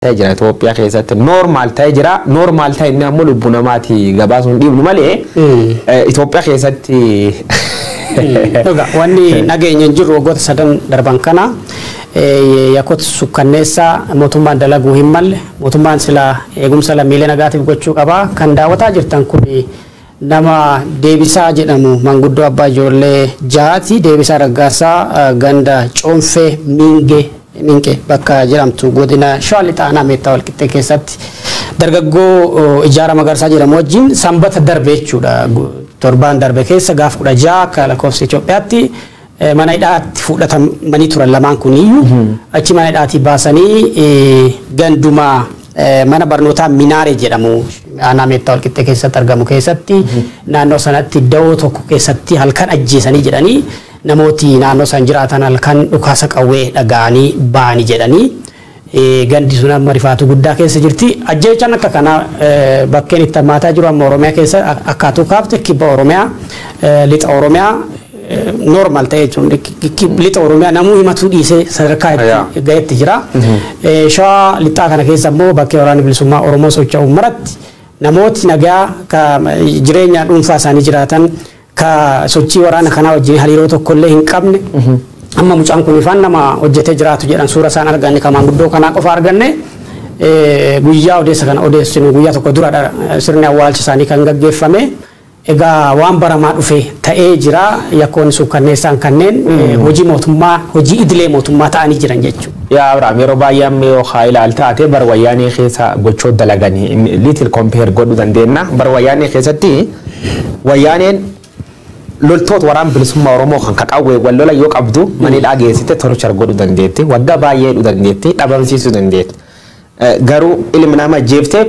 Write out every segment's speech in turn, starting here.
ta'e jira Itoophiyaa keessatti normal ta'e jira normal ta'e inni ammoo lubbuu namaati gabaasuun dhiibnu malee Itoophiyaa keessatti wanni nageenya jiru waggoota sadan darban kana yakkoota sukkanneessaa mootummaan dalaguu hin malle mootummaan sila eegumsa lammiilee nagaatiif gochuu qaba kan daawwataa jirtan kun nama Deebisaa jedhamu manguddoo abbaa ijoollee jaati Deebisaa Raggaasaa ganda Coonfee Minqee bakka jedhamtu godina Shawaa Lixaa Meettaa Walqixxee keessatti dargaggoo Ijaara Magarsaa jedhamu wajjin sanbata darbe jechuudha torbaan darbe keessa gaaf 16 akka lakkoofsa Itoophiyaatti mana hidhaatti fudhatamanii turan lamaan kuniyyuu achi mana hidhaatti baasanii ganduma mana barnootaa Minaaree jedhamu Meettaa Walqixxee keessatti argamu keessatti naannoo sanatti da'oo tokko keessatti halkan ajjeesanii jedhanii namooti naannoo san jiraatan halkan dhukaasa qawwee dhaga'anii ba'anii jedhanii gandi sun amma rifaatu guddaa keessa jirti ajjeechaan akka kana bakkeen itti hammaataa jiru amma Oromiyaa keessa akkaatuu kaafte kibba Oromiyaa lixa Oromiyaa normal ta'e jechuun lixa Oromiyaa namuu himatu dhiisee sadarkaa itti gaheetti jira Shawaa Lixaa kana keessa immoo bakkee waraana bilisummaa Oromoo socho'u maratti namooti nagaa jireenya dhuunfaa isaanii jiraatan ka sochii waraana kana wajjin hariiroo tokkollee hin qabne amma mucaan kun ifaan nama hojjetee jiraatu jedhan suura isaan arganne ka manguddoo kanaa qofa arganne guyyaa odeessa kana odeessinu guyyaa tokko dura sirni awwaalcha isaanii kan gaggeeffame egaa waan baramaa dhufe ta'ee jira yakkoon sukkanneessaan kanneen hojii mootummaa hojii idilee mootummaa ta'anii jiran jechuudha. Yaa Abrahaam yeroo baay'ee amma yoo haa ilaaltaate bara wayyaanee keessa gochoo dalaganii little compare godhuu dandeenya bara wayyaanee keessatti wayyaaneen loltoota waraana bilisummaa Oromoo kan qaqawwee wal lola yoo qabdu manidhaa geessite torchar godhuu dandeetti waggaa baay'ee dhuu dandeetti dhabamsiisuu dandeetti garuu ilmi namaa jeeftee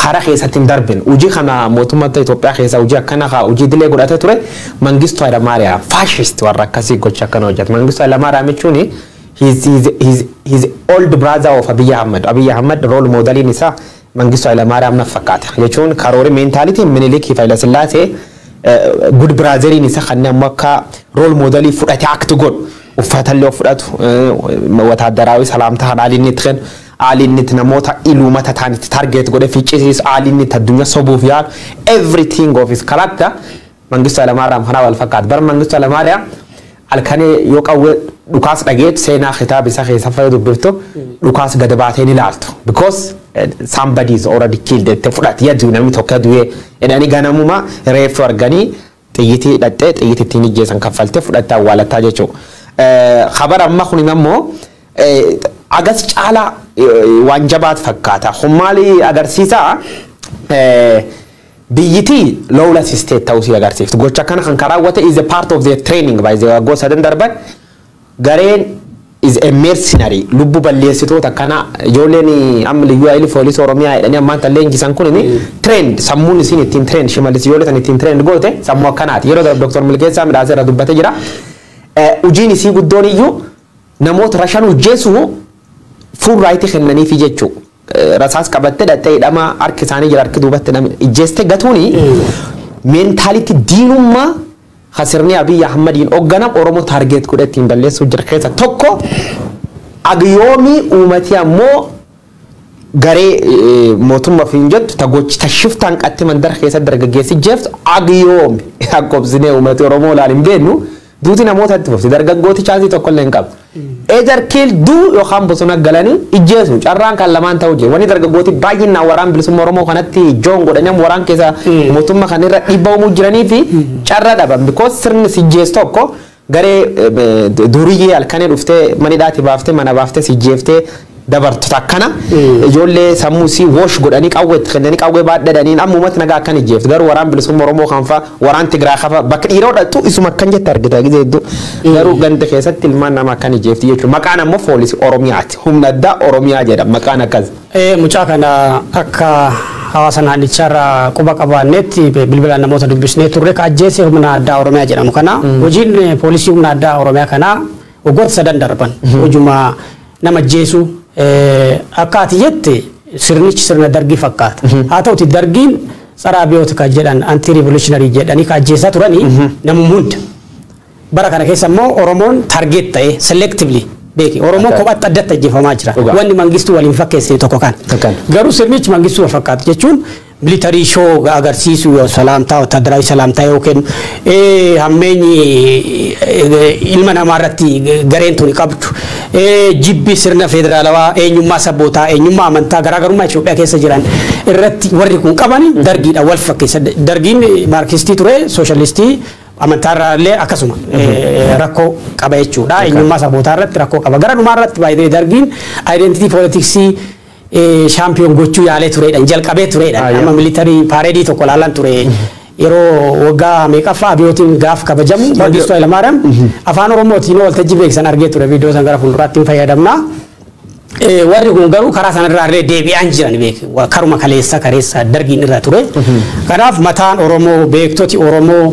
hara keessatti hin darbin hojii kana mootummaa Itoophiyaa keessa hojii akkana haa hojii dilee godhatee ture Mangistuu Hayilamaariyaam faashist warra akkasii gocha akkana hojjeta Mangistuu Hayilamaariyaam jechuun his old brother of Abiy Ahmed role modeliin isaa Mangistuu Hayilamaariyaam naaf fakkaata jechuun karoora meentaalitiin Minilik Haayile Sillaasee good brotheriin isaa kanneen amma akka role modelii fudhatee akti godhu uffatallee fudhatu wataaddaraawi salaamtaa haadhaaliin itti kennu Alin it namota ilumata tani target gode features alin it adunya sobuuf yaal everything of his character Mangistuu Hayilamaariyaam hana wal fakkaat bar Mangistuu Hayilamaariyaam alkane yoo qawwe dhukaas dhageet seenaa kitaaba isaa keessa fayyadu birto dhukaas gad baateen ilaaltu because somebody is already killed te fudhat yadu namni tokko du'e edani ganamuma reeftu arganii xiyyitii dhattee xiyyittiin ijjeesan kaffalte fudhatta awwaalataa jechuu khabar amma kun immoo agas caala waan jabaat fakkaata hummaali agarsiisa biyyiti lawless state ta'uu agarsiiftu gocha kana kan karaawwate is a part of their training by the go sadan darban gareen is a mercenary lubbu balleessitoota kana ijoolleen amma liyyuu ayili police Oromiyaa jedhanii amma leenjisan kun trend sammuun isin ittiin trend shimallis ijoolletan ittiin trend goote sammuu akkanaati yeroo Dr. Milkeessaa Midhaasee irra dubbate jira ujiin isii guddoon iyyuu namoota rashan hojjeessu full right kennanii fi jechuu rasaas qabatte dhattee dhama harki isaanii jira harki duubatte nam ijjeeste gatuuni mentality diinummaa khasirni Abiy Ahmediin ogganam Oromoo target godhattiin balleessu jira keessa tokko agyoomi uumati ammoo garee mootummaa fi injot tagochi tashiftaan qatte mandar keessa dargaggeessi jeeft agyoomi akkobsine uumati Oromoo laalin beennu duuti namoota itti fufti dargaggooti chaasii tokko illee hin qabu either kill do yookaan bosona galanii ijjeesu carraan kan lamaan ta'u jee wani dargaggooti baay'inaan waraan bilisummaa Oromoo kanatti joon godhanii waraan keessa mootummaa kanirra dhiibbaa jiranii fi carra dhaban because sirni sijjees tokko garee duriyyee halkanii dhuftee manidhaati baaftee mana baaftee sijjeeftee dabartu takkana ijoollee sammuu si wash godhanii qawweetti kennanii qawwee baadhadhanii ammumatti nagaa akkan ijjeeftu garuu waraan bilisummaa Oromoo kanfaa waraan Tigraay kafa bakka dhiiroo dhaltu isuma akkan jette argita gizee hedduu garuu ganda keessatti ilmaan nama akkan ijjeefti jechuudha maqaan ammoo poolisii Oromiyaati humna addaa Oromiyaa jedhama maqaan akkas. Mucaa kana akka hawaasa naannicharra quba qabaannetti bilbilaan namoota dubbisnee turre ka ajjeese humna addaa Oromiyaa jedhamu kana hojiin poolisii humna addaa Oromiyaa kana waggoota sadan darban hojuma nama ajjeesuu akkaati jette sirnichi sirna dargii fakkaata haa ta'uti dargiin tsara biyyoota jedhan anti revolutionary jedhanii ka ajjeesaa turanii namum hunda bara kana keessa immoo Oromoon target ta'e selectively beeki Oromoo kophaatti addatti ajjeefamaa jira wanni mangistuu waliin fakkeessee tokko kan garuu sirnichi mangistuu wal fakkaatu jechuun military show agarsiisu yoo salaamtaa wataadarawi salaamtaa yookiin hammeenyi ilma namaa irratti gareen tuni qabdu jibbi sirna federaalawaa eenyummaa sabbootaa eenyummaa amantaa garaagarummaa Itoophiyaa keessa jiran irratti warri kun qabani dargiidha wal fakkeessa dargiin maarkistii ture sooshaalistii amantaarraallee akkasuma rakkoo qaba jechuudha eenyummaa sabbootaa irratti rakkoo qaba gara dhumaa irratti baay'ee dargiin identity politicsii champion gochuu yaalee tureedha jalqabee tureedha amma military parade tokko laalan ture yeroo waggaa meeqaffaa abiyootiin gaaf kabajamu Mangistuu Hayilamaariyaam afaan Oromootiin waltajjii beeksan argee ture viidiyoo san gara fuulduraatti fayyadamna warri kun garuu karaa sanarraa deebi'an jiran beek karuma kareessa dargiin irra ture kanaaf mataan Oromoo beektoti Oromoo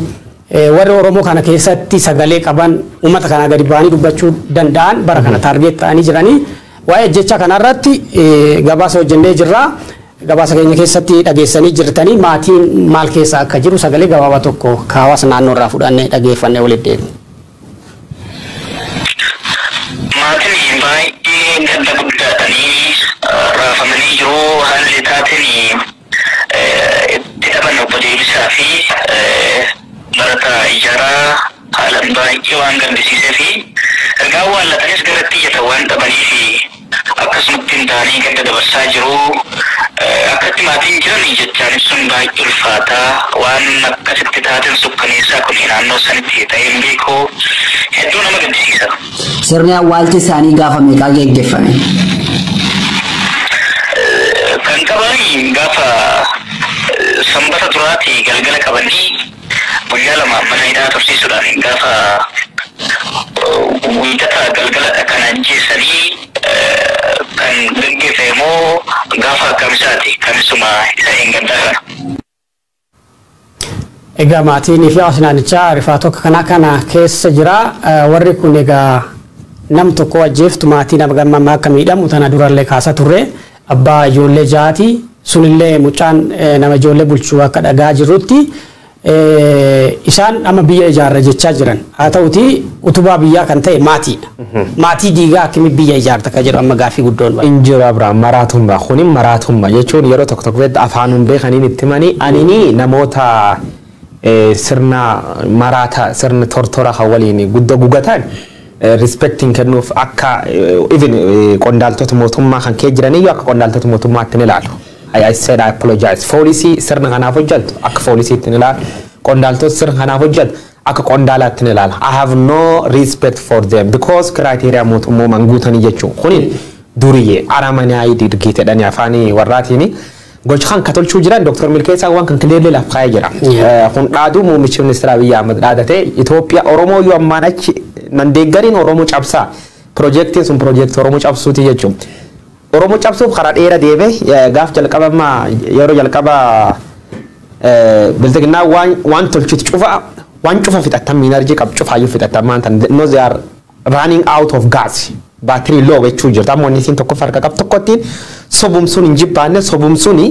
warri Oromoo kana keessatti sagalee qaban uummata kana gadi ba'anii dubbachuu danda'an bara kana taargeet ta'anii jiranii waa'ee jecha kanarratti gabaasa hojjennee jirra gabaasa keenya keessatti dhageessanii jirtanii maatiin maal keessa akka jiru sagalee gabaabaa tokko hawaasa naannoo irraa fudhannee dhageeffannee walitti deemna. Maatiin baay'ee gadda guddaadhanii raafamanii jiru haalli taateen itti dhaban obbo Deebisaa fi barataa ijaaraa haalaan baay'ee waan gaddisiisee fi ergaa waallatanis garatti iyyata waan dhabanii fi akkasumatti hin taanii gadda dabarsaa jiru akkatti maatiin jiran jechaan sun baay'ee ulfaataa waan akkasitti taateen sukkaneessaa kun naannoo sanitti ta'ee hin beeku hedduu nama gaddisiisa. Sirni awwaalchi isaanii gaafa meeqaa geggeeffame? Kan qabanii gaafa sanbata duraati galgala qabanii guyyaa lama mana hidhaa tursiisuudhaan gaafa wiixata galgala kan ajjeessanii kan gaggeeffamu immoo gaafa akkamisaati kamisuma isa eeggaddaa kana. Egaa maatiin fi hawaasni naannichaa rifaatoo kana keessa jira warri kun egaa nam tokko ajjeeftu maatii nama gammamaa akka miidhamu tana durallee kaasa turre abbaa ijoollee jaati sunillee mucaan nama ijoollee bulchuu akka dhagaa jirrutti isaan amma biyya ijaarra jechaa jiran haa ta'uti utubaa biyyaa kan ta'e maatii diigaa akkami biyya ijaarta ka jedhu amma gaaffii guddoon injira Abrahaam maraatummaa kunin maraatummaa jechuun yeroo tokko tokkotti afaanuun beekaniin itti manii anini namoota sirna maraata sirna tortora waliin guddaa gugatan respecting kennuuf akka even qondaaltota mootummaa kan kee jiranii akka qondaaltota mootummaatti ni ilaalu. I said I apologize. Policy sirna kanaaf hojjetu akka poolisiitti ni ilaala. Qondaaltota sirna kanaaf hojjetu akka qondaalaatti ni ilaala. I have no respect for them because criteria mootummaan guutanii jechuun kuni duriyyee aramanii dirgiitedhanii afaanii warraatiini. Gocha kan katolchuu jiran Dr. Milkeessaa waan kan kileellee laaf kaa'ee jira. Kun dhaaduu muummichi ministeera Abiyyi Ahmed dhaadate Itoophiyaa Oromoo yoo ammaan achi nan deeggariin Oromoo cabsaa. Projektiin sun projektii Oromoo cabsuuti jechuun. Oromoo cabsuuf karaa dheeraa deeme gaaf jalqabamaa yeroo jalqabaa biltiginnaa waan tolchitu cufa waan cufa fixatan energy qab cufaayyuu fixatan maantan no they are running out of gas battery low jechuu jirta ammoo nisin tokko farqa qab tokkottiin sobumsuun hin jibbaanne sobumsuuni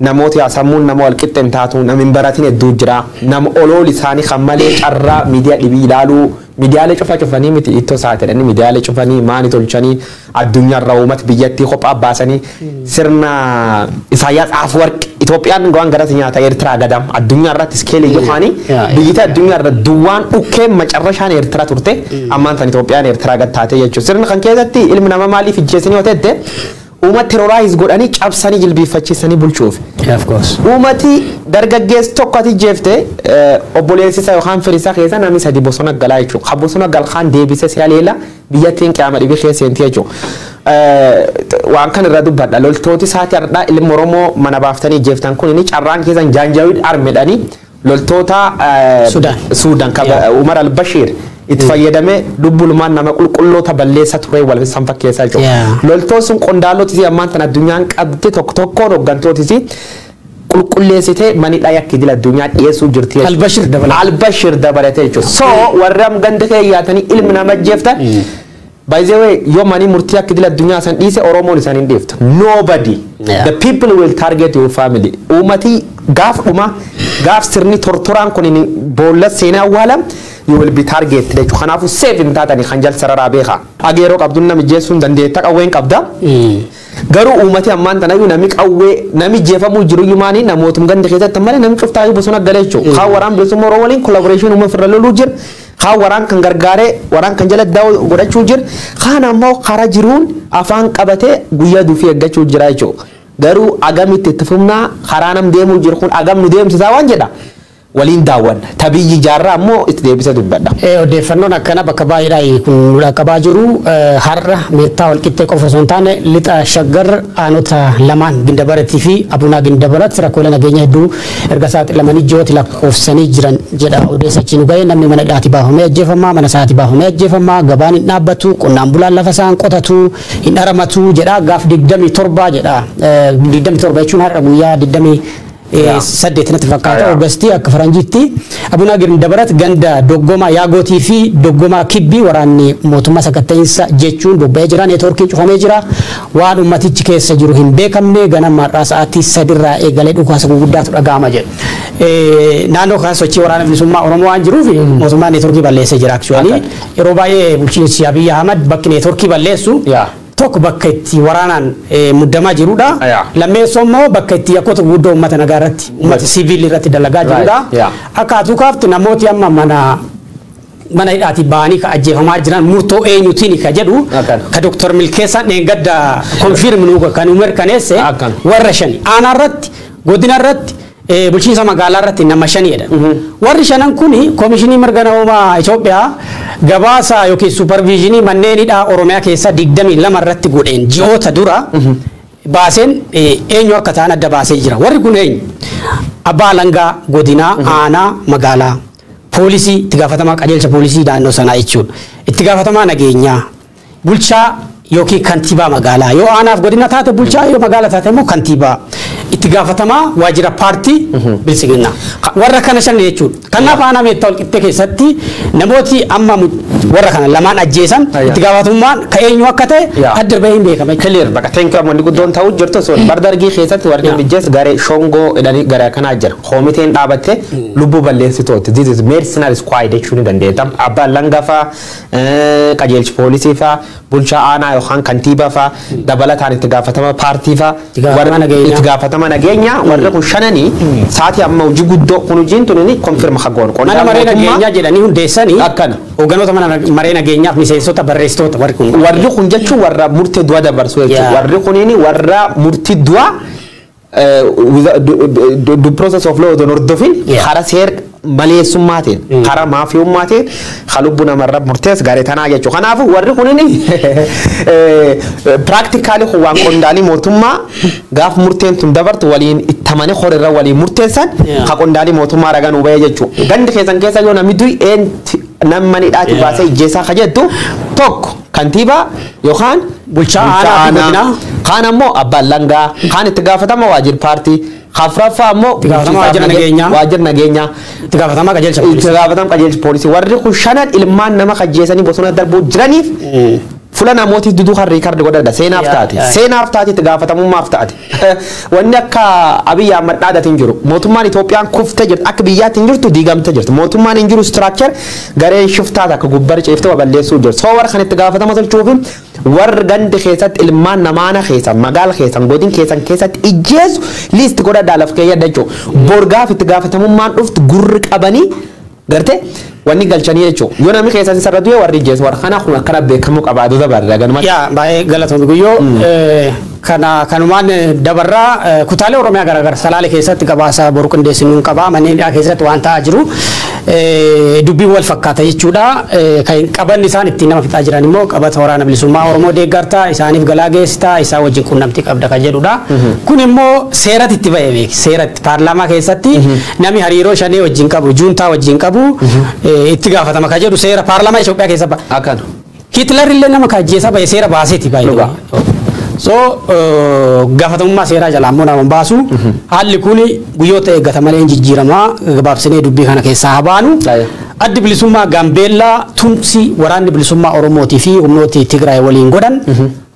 namoota yaasamuun nama walqixxeen taatu namin baratiin hedduu jira nama olool isaanii kan malee carraa miidiyaa dhibii ilaaluu miidiyaalee cufanii miti ittoo saatedhani miidiyaalee cufanii maani tolchanii addunyaarra uummata biyyattii kophaa baasanii sirna Isaayyaas Afwerqi Itoophiyaan waan garas nyaata Eertiraa gadam addunyaarratti iskeelii yohaanii biyyata addunyaarra duwwaan dhukkeen macarrashaan Eertiraa turte ammaan tan Itoophiyaan Eertiraa gad taate jechuudha sirna kan keessatti ilmi nama maaliif ijjeesanii hojjette uummata terrorize godhanii cabsanii jilbiiffachiisanii bulchuuf. Of course. Uummati dargaggeessi tokko ati jeefte obboleessi isaa yookaan firisaa keessa namni sadi bosona galaa jechuudha. Ha bosona galkaan deebisee si'a leela biyyattiin qaama dhibee keessa seenti jechuudha. Waan kan irra dubbadha loltooti isaati har'aa ilma Oromoo mana baaftanii jeeftan kun inni carraan keessan jaanjaawid armedhanii loltoota Suudaan Umar al-Bashir itti fayyadame lubbulumaan nama qulqulloota balleessa ture wal san fakkeessaa jiru. Loltoon sun qondaalotisi ammaan tan addunyaan qabde tokkoon hoggantootis qulqulleessite manidhaa yakki dila addunyaa dhiyeessuu jirti. Al-Bashir dabalatee jechuudha. So warram ganda kee yaatanii ilmi nama jeeftan by the way yoo manii murtii yakki dila addunyaa san dhiise Oromoon isaan hin dhiiftu. Nobody. The people will target your family. Uummati gaaf dhuma gaaf sirni tortoraan kun boolla seenaa awwaalam you will be targeted jechuudha. Kanaafuu safe hin taatanii kan jal sararaa beekaa. Ageeroo qabduun nami jeessuun dandeetta qawween qabda. Garuu uummati ammaan tanayyuu nami qawwee nami jeefamuu jiru yumaanii namootum gandi keessatti malee nami cuftaa bosona galee jechuudha. Kaan waraan bilisummaa Oromoo waliin collaboration uumama firra loluu jira. Kaan waraan kan gargaaree waraan kan jala daawuu godhachuu jira. Kaan ammoo karaa jiruun afaan qabatee guyyaa duufii eeggachuu jira jechuudha. Garuu agamitti itti fufnaa karaa nam deemuu jiru kun agam nu deemsisaa waan jedha. Waliin daawwan tabiyyi jaarraa ammoo itti deebisa dubbadha. Odeeffannoon akkana bakka baay'eedhaa kun qabaa jiru har'a meettaa walqixxee qofa osoo hin taane lixa shaggar aanota lamaan Gindabarattii fi Abunaa Gindabarat rakkoolee nageenya hedduu erga saaxilamanii ji'oota lakkoofsanii jiran jedha odeessachi nu ga'e namni mana hidhaatii baafamee ajjeefamaa mana isaatii baafamee ajjeefamaa gabaan hin dhaabbatu qonnaan bulaan lafa isaan qotatu hin haramatu jedha gaaf 27 jedha 27 jechuun har'a guyyaa 20 saddeetinatti fakkaata Oogustii akka faranjiitti Abunaa Gindabarat ganda doggoma yaagotii fi doggoma kibbii waraanni mootummaa sakatta'insa jechuun bobba'ee jira neetwoorkiin cufamee jira waan ummatichi keessa jiru hin beekamne ganamaarraa sa'aatii 3 irraa eegalee dhukaasa gurguddaatu dhaga'ama jedha naannoo kana sochii waraana bilisummaa Oromoo waan jiruuf mootummaan neetwoorkii balleessee jira actually yeroo baay'ee bulchiinsi Abiy Ahmad bakki neetwoorkii balleessu tokko bakka itti waraanaan muddamaa jirudha. Lammeessoo immoo bakka itti yakkoota guddoo uummata nagaa irratti uummata siviil irratti dalagaa jirudha. Akkaatuu kaaftu namooti amma mana hidhaatii ba'anii ka ajjeefamaa jiran murtoo eenyutiin ka jedhu ka Dr. Milkeessaan dheengadda konfirminu kan mirkaneesse warra shani aanaa irratti godina irratti bulchiinsa magaalaa irratti nama shaniidha. Warri shanan kuni koomishinii mirga namoomaa Itoophiyaa gabaasa yookiin supervisionii manneen hidhaa Oromiyaa keessa 22 irratti godheen ji'oota dura baaseen eenyu akka ta'an adda baasee jira. Warri kun eenyu? Abbaa Alangaa godinaa aanaa magaalaa poolisii itti gaafatamaa qajeelcha poolisii naannoo sanaa jechuudha. Itti gaafatamaa nageenyaa bulchaa yookiin kantiibaa magaalaa yoo aanaaf godina taate bulchaa yoo magaalaa taate immoo kantiibaa itti gaafatamaa waajjira paartii bilisiginna warra kana shan jechuudha. Kanaaf aanaa meettaa walqixxee keessatti namooti amma warra kana lamaan ajjeesan itti gaafatamummaan ka eenyu akka ta'e adda bahee hin beekame. Clear bakka teenkii amma guddoon ta'uu jirtu sun bardargii keessatti warri bijjees garee shongoo jedhanii garee kanaa jira. Koomiteen dhaabatte lubbuu balleessitooti. This is mercenary squad jechuun ni dandeetama. Abbaan Langafaa qajeelchi poolisii faa bulchaa aanaa yookaan kantiibaa faa dabalataan itti gaafatama paartii faa itti gaafatama nageenya warri kun shananii sa'aatii amma hojii guddoo kun hojiin tuni konfirma hagoon mana maree nageenyaa jedhanii hundeessanii akkana hogganoota mana maree nageenyaaf miseensota barreessitoota warri kun jechuun warra murtee du'a dabarsu jechuudha. Warri kuniini warra murtii du'a the process of law don hordofin hara seer maleessummaatiin karaa maafiyummaatiin halubbu namarra murtees garee tanaa jechuudha. Kanaafuu warri kuniini practically waan qondaalii mootummaa gaaf murteen tun dabartu waliin ittamanii horirra waliin murteessan ha qondaalii mootummaa ragan hubee jechuudha. Gandi keessan keessa yoo namni du'i namni dhaati baasee ijjeessaa ka jettu tokko kantiibaa yookaan bulchaa aanaa kaan ammoo abbaan langaa kaan itti gaafatama waajjira paartii Khafrafa ammoo waajjira nageenyaa itti gaafatama qajeelcha poolisii warri kun shanan ilmaan nama ajjeesanii bosona darbuu jiraniif fula namooti duduu harrii kardi godhadha seenaaf taate itti gaafatamummaaf taate wanni akka Abiy Ahmad dhaadatiin jiru mootummaan Itoophiyaan kuftee jirti akka biyyaatti hin jirtu diigamtee jirti mootummaan hin jiru structure gareen shiftaata akka gubbar ceeftee balleessuu jirti soo warra kan itti gaafatama tolchuufi warra gandi keessatti ilmaan namaana keessan magaala keessan godin keessan keessatti ijjeesu liist godhadhaa laf keeyyadha jechuudha borgaaf itti gaafatamummaan dhuftu gurri qabanii garte wanni galchanii jechuudha yoo namni keessan sarratu yoo warri ijjeesu warra kana kun akkana beekamuu qabaatu dabarra ganuma yaa baay'ee galatoomii guyyoo kanumaan dabarraa kutaalee Oromiyaa garaagaraa Salaalee keessatti gabaasa boru qindeessinuun qabaa manneen hidhaa keessatti waan ta'aa jiru dubbiin wal fakkaata jechuudha kan qabanni isaan ittiin nama fixaa jiran immoo qabata waraana bilisummaa Oromoo deeggartaa isaaniif galaa geessitaa isaa wajjin qunnamtii qabda kan jedhudha kun immoo seeratti itti ba'ee seeratti paarlaamaa keessatti namni hariiroo shanee wajjin qabu juuntaa wajjin qabu itti gaafatama kan jedhu seera paarlaamaa Itoophiyaa keessa ba'a Hitler illee nama kaajjeessa ba'e seera baaseeti baay'ee so gaafatamummaa seeraa jalaa immoo nama baasu haalli kun guyyoota eeggata malee jijjiiramaa gabaabsinee dubbii kana keessaa habaanu addi bilisummaa Gaambeellaa tumsi waraanni bilisummaa Oromootii fi humnooti Tigraay waliin godhan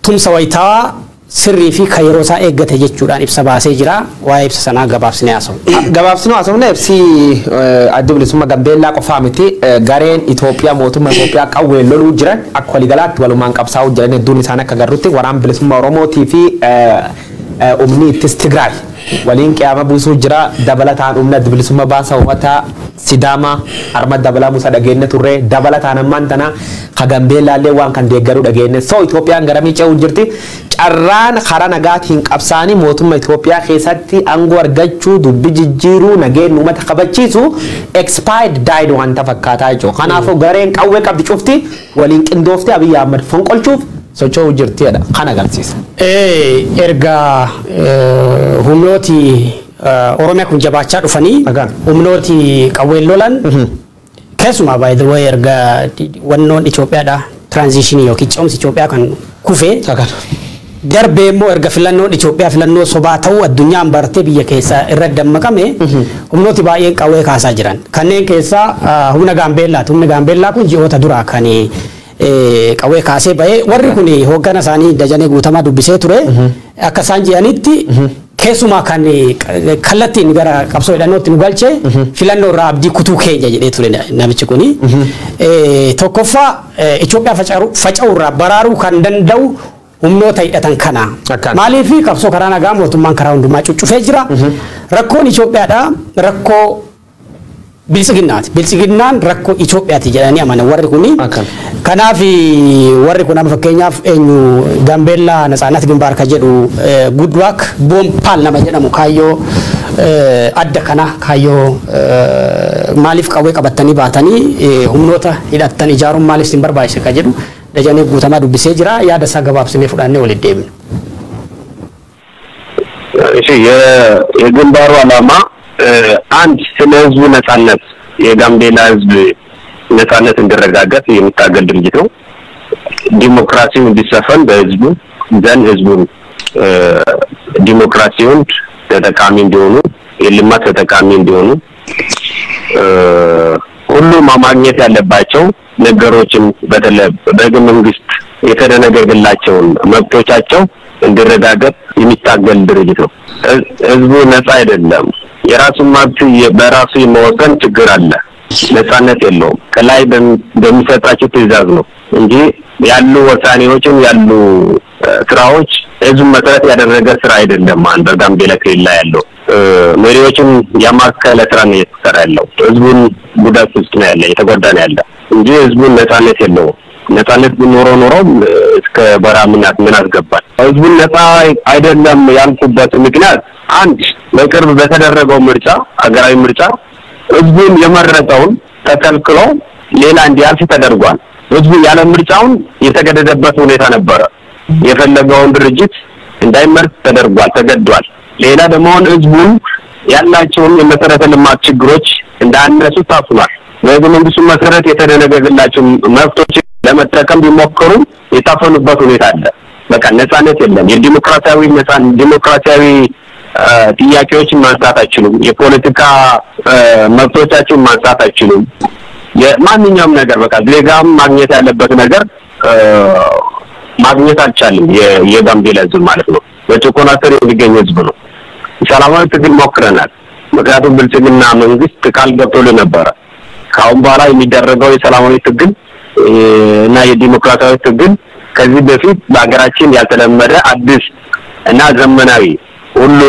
tumsa wayitaa sirrii fi kayroosaa eeggate jechuudhaan ibsa baasee jira waa'ee ibsa sanaa gabaabsinee haasa'u. Gabaabsinuu haasa'uun ibsi adda bilisummaa Gambeellaa qofaa miti gareen Itoophiyaa mootummaa Itoophiyaa qawwee loluu jiran akka waliigalaatti walumaan qabsaa'uu jiran hedduun isaan akka garrutti waraan bilisummaa Oromootii fi umni ittis Tigraay waliin qiyaama buusuu jira dabalataan humna bilisummaa baasa uummataa Sidaama harma dabalaa musa dhageenne turre dabalataan ammaan tana ka Gambeellaallee waan kan deeggaruu dhageenne so Itoophiyaan garamii ce'uu jirti carraan karaa nagaatiin qabsaanii mootummaa Itoophiyaa keessatti aangoo argachuu dubbi jijjiiruu nageen uummata kabachiisu expired died wanta fakkaataa jechuudha kanaafuu gareen qawwee qabdi cufti waliin qindooftee Abiy Ahmed fonqolchuuf socho'uu jirtiidha kan agarsiisa. Erga humnooti Oromiyaa kun jabaachaa dhufanii humnooti qawwee lolan keessumaa by the way erga wannoon Itoophiyaadha transition yookiin ce'umsi Itoophiyaa kan kufee darbee immoo erga filannoon Itoophiyaa filannoo sobaa ta'uu addunyaan bartee biyya keessaa irra dammaqame humnooti baay'een qawwee kaasaa jiran kanneen keessaa humna Gaambeellaati humni Gaambeellaa kun ji'oota duraa kan qawwee kaasee bahee warri kun hooggana isaanii Dajanee Guutamaa dubbisee ture akka isaan jedhanitti keessumaa kan kallattiin gara qabsoo hidhannootti nu galchee filannoo irraa abdii kutuu keenya jedhee ture namichi kuni tokkoffaa Itoophiyaa faca'uu irraa baraaruu kan danda'u humnoota hidhatan kana maaliif qabsoo karaa nagaa mootummaan karaa hundumaa cuccufee jira rakkoon Itoophiyaadha rakkoo bilisiginnaati bilisiginnaan rakkoo Itoophiyaati jedhanii amanan warri kuni kanaaf warri kun amma fakkeenyaaf eenyu Gambeellaa Natsaannat Gimbaar ka jedhu good work Boompaal nama jedhamu kaayyoo adda kana kaayyoo maaliif qawwee qabatanii baatanii humnoota hidhatan ijaaruun maaliif sin barbaachise ka jedhu Dajanee Guutamaa dubbisee jira yaada isaa gabaabsinee fudhannee walitti deemna. እሺ የግንባሩ ዓላማ አንድ ስለ ህዝቡ ነጻነት የጋምቤላ ህዝብ ነጻነት እንዲረጋገጥ የሚታገል ድርጅት ነው ዲሞክራሲው እንዲሰፈን በህዝቡ ዘንድ ህዝቡን ዲሞክራሲውን ተጠቃሚ እንዲሆኑ የልማት ተጠቃሚ እንዲሆኑ ሁሉም ማግኘት ያለባቸው ነገሮችን በህገ መንግስት የተደነገገላቸውን መብቶቻቸው እንዲረጋገጥ የሚታገል ድርጅት ነው ህዝቡ ነጻ አይደለም የራሱ መብት በራሱ የመወሰን ችግር አለ ነጻነት የለውም ከላይ በሚሰጣቸው ትዕዛዝ ነው እንጂ ያሉ ወሳኔዎችን ያሉ ስራዎች ህዝቡ መሰረት ያደረገ ስራ አይደለም አንድ ጋምቤላ ክልል ላይ ያለው መሪዎችን ያማከለ ስራ ነው የተሰራ ያለው ህዝቡን ጉዳት ውስጥ ነው ያለ የተጎዳ ነው ያለ እንጂ ህዝቡን ነጻነት የለውም ነጻነት ቢኖረው ኖሮ እስከ በራምናት ምን አስገባል ህዝቡን ነጻ አይደለም ያልኩበት ምክንያት አንድ በቅርብ በተደረገው ምርጫ አገራዊ ምርጫ ህዝቡን የመረጠውን ተከልክሎ ሌላ እንዲያልፍ ተደርጓል ህዝቡ ያለ ምርጫውን የተገደደበት ሁኔታ ነበር የፈለገውን ድርጅት እንዳይመርጥ ተደርጓል ተገዷል ሌላ ደግሞ ህዝቡን ያላቸውን የመሰረተ ልማት ችግሮች እንዳነሱ ታፍኗል በህገ መንግስቱ መሰረት የተደነገገላቸው መብቶች ለመጠቀም ቢሞክሩ የታፈኑበት ሁኔታ አለ በቃ ነጻነት የለም ዲሞክራሲያዊ ጥያቄዎችን ማንሳት አይችሉም የፖለቲካ መብቶቻቸውን ማንሳት አይችሉም የማንኛውም ነገር በቃ ዜጋም ማግኘት ያለበት ነገር ማግኘት አልቻለም የጋምቤላ ህዝብ ማለት ነው በጭቆና ስር የሚገኝ ህዝብ ነው ሰላማዊ ትግል ሞክረናል ምክንያቱም ብልጽግና መንግስት ቃል ገብቶልን ነበር ካሁን በኋላ የሚደረገው የሰላማዊ ትግል እና የዲሞክራሲያዊ ትግል ከዚህ በፊት በአገራችን ያልተለመደ አዲስ እና ዘመናዊ ሁሉ